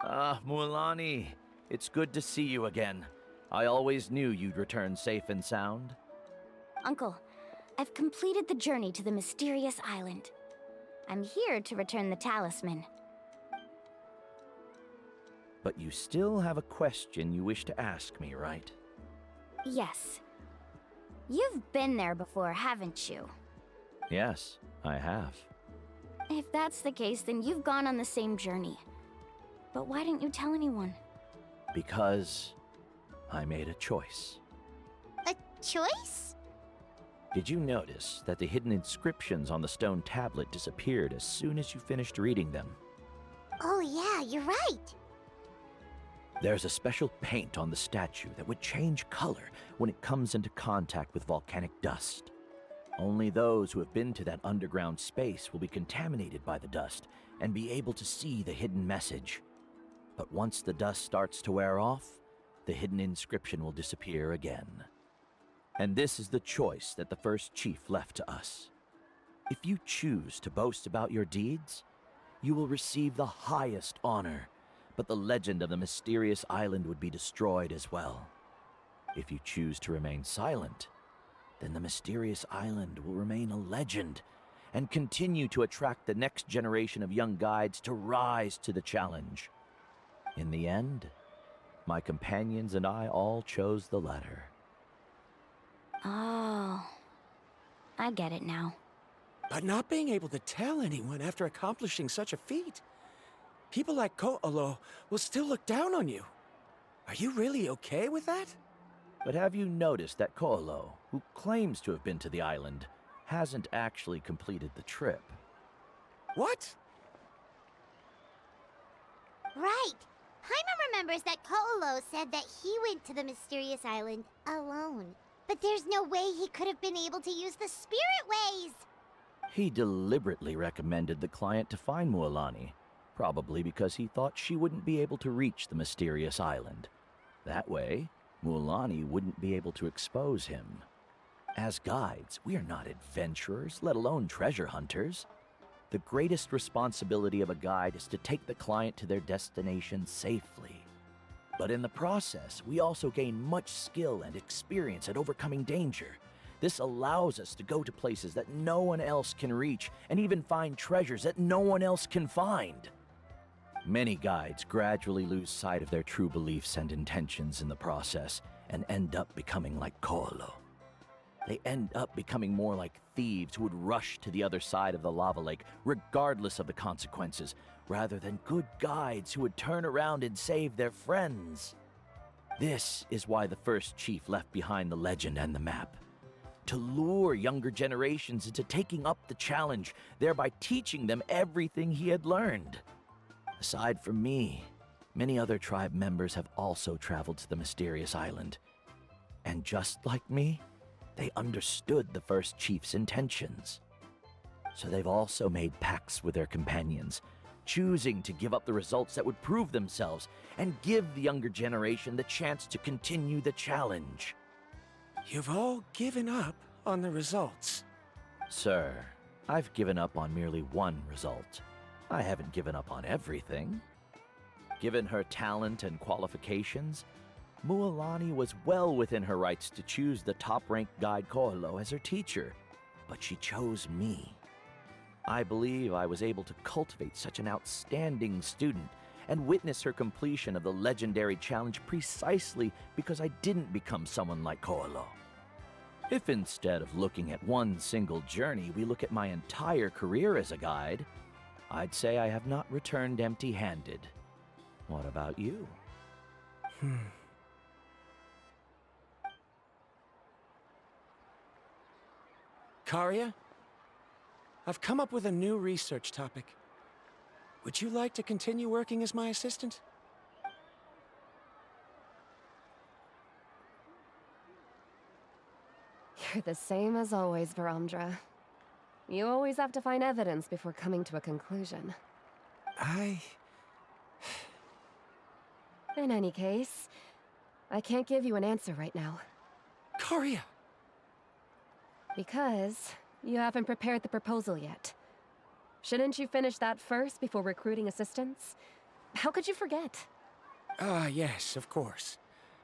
Ah, Mualani. It's good to see you again. I always knew you'd return safe and sound. Uncle, I've completed the journey to the mysterious island. I'm here to return the talisman. But you still have a question you wish to ask me, right? Yes. You've been there before, haven't you? Yes, I have. If that's the case, then you've gone on the same journey. But why didn't you tell anyone? Because I made a choice. A choice? Did you notice that the hidden inscriptions on the stone tablet disappeared as soon as you finished reading them? Oh yeah, you're right. There's a special paint on the statue that would change color when it comes into contact with volcanic dust. Only those who have been to that underground space will be contaminated by the dust and be able to see the hidden message. But once the dust starts to wear off, the hidden inscription will disappear again. And this is the choice that the first chief left to us. If you choose to boast about your deeds, you will receive the highest honor, but the legend of the mysterious island would be destroyed as well. If you choose to remain silent, then the mysterious island will remain a legend and continue to attract the next generation of young guides to rise to the challenge. In the end, my companions and I all chose the latter. Oh, I get it now. But not being able to tell anyone after accomplishing such a feat. People like Ko'olo will still look down on you. Are you really okay with that? But have you noticed that Ko'olo, who claims to have been to the island, hasn't actually completed the trip? What? Right. Paimon remembers that Ko'olo said that he went to the mysterious island alone. But there's no way he could have been able to use the spirit ways! He deliberately recommended the client to find Mualani, probably because he thought she wouldn't be able to reach the mysterious island. That way, Mualani wouldn't be able to expose him. As guides, we are not adventurers, let alone treasure hunters. The greatest responsibility of a guide is to take the client to their destination safely. But in the process, we also gain much skill and experience at overcoming danger. This allows us to go to places that no one else can reach, and even find treasures that no one else can find. Many guides gradually lose sight of their true beliefs and intentions in the process, and end up becoming like Ko'olo. They end up becoming more like thieves who would rush to the other side of the lava lake, regardless of the consequences, rather than good guides who would turn around and save their friends. This is why the first chief left behind the legend and the map. To lure younger generations into taking up the challenge, thereby teaching them everything he had learned. Aside from me, many other tribe members have also traveled to the mysterious island. And just like me, they understood the first chief's intentions. So they've also made pacts with their companions, choosing to give up the results that would prove themselves and give the younger generation the chance to continue the challenge. You've all given up on the results. Sir, I've given up on merely one result. I haven't given up on everything. Given her talent and qualifications, Mualani was well within her rights to choose the top-ranked guide Ko'olo as her teacher, but she chose me. I believe I was able to cultivate such an outstanding student and witness her completion of the legendary challenge precisely because I didn't become someone like Ko'olo. If instead of looking at one single journey, we look at my entire career as a guide, I'd say I have not returned empty-handed. What about you? Karia? I've come up with a new research topic. Would you like to continue working as my assistant? You're the same as always, Varamdra. You always have to find evidence before coming to a conclusion. In any case, I can't give you an answer right now. Karia! Because you haven't prepared the proposal yet. Shouldn't you finish that first before recruiting assistants? How could you forget? Yes, of course.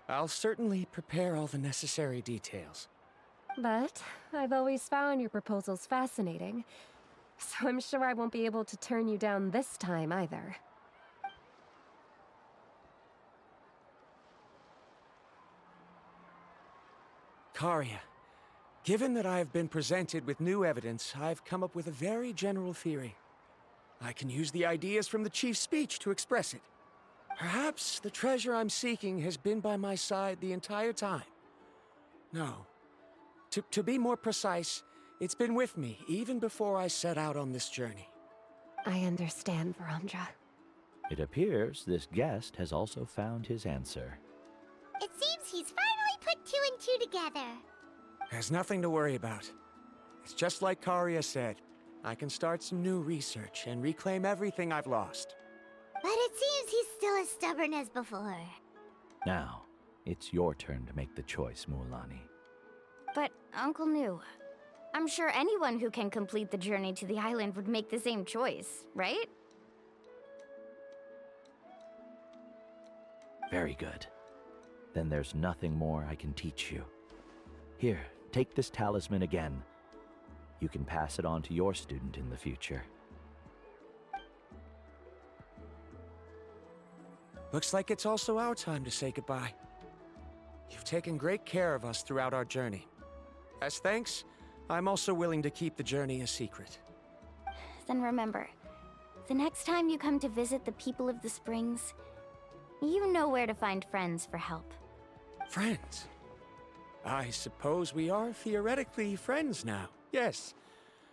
I'll certainly prepare all the necessary details. But I've always found your proposals fascinating, so I'm sure I won't be able to turn you down this time either. Karia, given that I have been presented with new evidence, I've come up with a very general theory. I can use the ideas from the chief's speech to express it. Perhaps the treasure I'm seeking has been by my side the entire time. No. To be more precise, it's been with me even before I set out on this journey. I understand, Varamdra. It appears this guest has also found his answer. It seems he's finally put two and two together. There's nothing to worry about. It's just like Karia said. I can start some new research and reclaim everything I've lost. But it seems he's still as stubborn as before. Now, it's your turn to make the choice, Mualani. But, Uncle Nu, I'm sure anyone who can complete the journey to the island would make the same choice, right? Very good. Then there's nothing more I can teach you. Here, take this talisman again. You can pass it on to your student in the future. Looks like it's also our time to say goodbye. You've taken great care of us throughout our journey. As thanks, I'm also willing to keep the journey a secret. Then remember, the next time you come to visit the people of the Springs, you know where to find friends for help. Friends? I suppose we are theoretically friends now. Yes.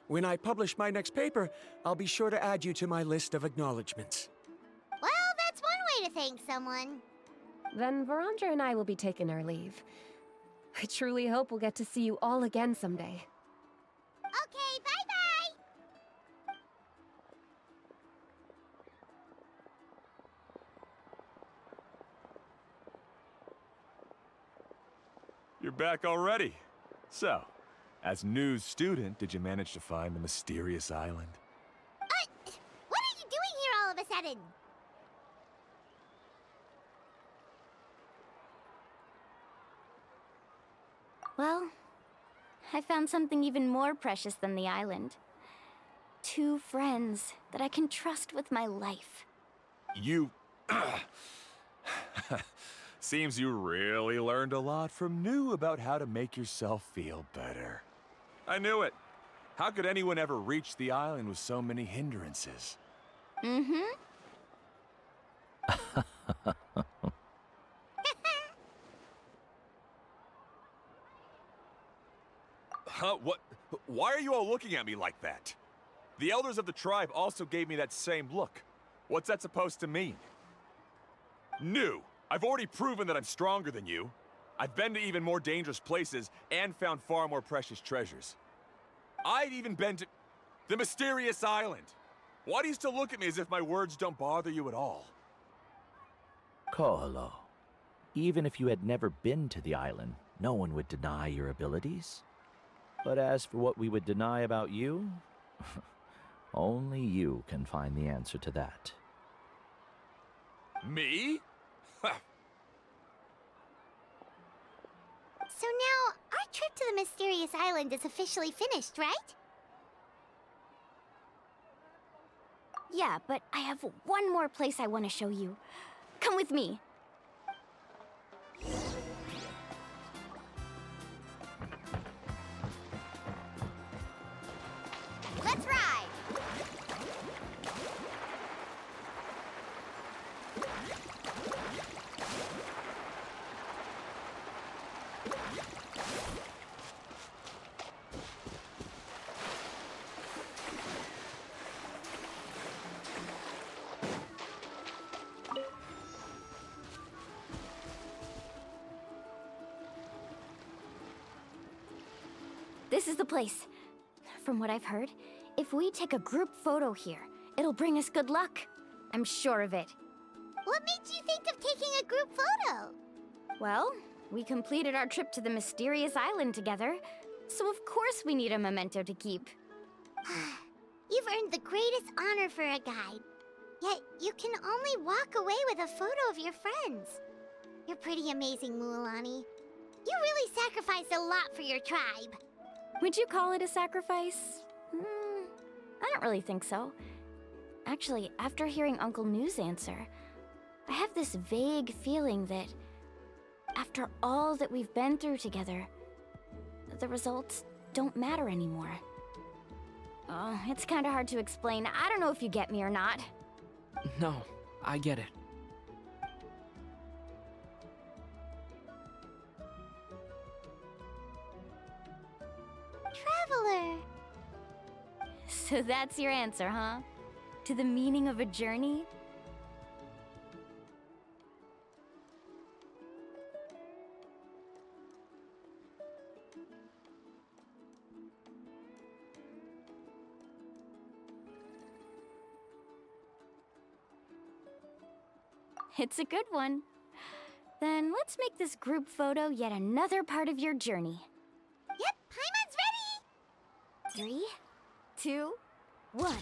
When I publish my next paper, I'll be sure to add you to my list of acknowledgements. Well, that's one way to thank someone. Then Verandra and I will be taking our leave. I truly hope we'll get to see you all again someday. Okay, bye-bye! You're back already. So, as new student, did you manage to find the mysterious island? What are you doing here all of a sudden? Well, I found something even more precious than the island. 2 friends that I can trust with my life. You... Seems you really learned a lot from New about how to make yourself feel better. I knew it. How could anyone ever reach the island with so many hindrances? Mm-hmm. Huh? What? Why are you all looking at me like that? The elders of the tribe also gave me that same look. What's that supposed to mean? New! I've already proven that I'm stronger than you. I've been to even more dangerous places and found far more precious treasures. I'd even been to the mysterious island. Why do you still look at me as if my words don't bother you at all? Ko'olo, even if you had never been to the island, no one would deny your abilities. But as for what we would deny about you, only you can find the answer to that. Me? So now, our trip to the mysterious island is officially finished, right? Yeah, but I have one more place I want to show you. Come with me. Let's ride! This is the place. From what I've heard, if we take a group photo here, it'll bring us good luck. I'm sure of it. What made you think of taking a group photo? Well, we completed our trip to the mysterious island together, so of course we need a memento to keep. You've earned the greatest honor for a guide. Yet, you can only walk away with a photo of your friends. You're pretty amazing, Mualani. You really sacrificed a lot for your tribe. Would you call it a sacrifice? I don't really think so. Actually, after hearing Uncle New's answer, I have this vague feeling that after all that we've been through together, the results don't matter anymore. Oh, it's kind of hard to explain. I don't know if you get me or not. No, I get it. Traveler. So that's your answer, huh? To the meaning of a journey? It's a good one. Then let's make this group photo yet another part of your journey. Yep, Paimon's ready! 3, 2, 1.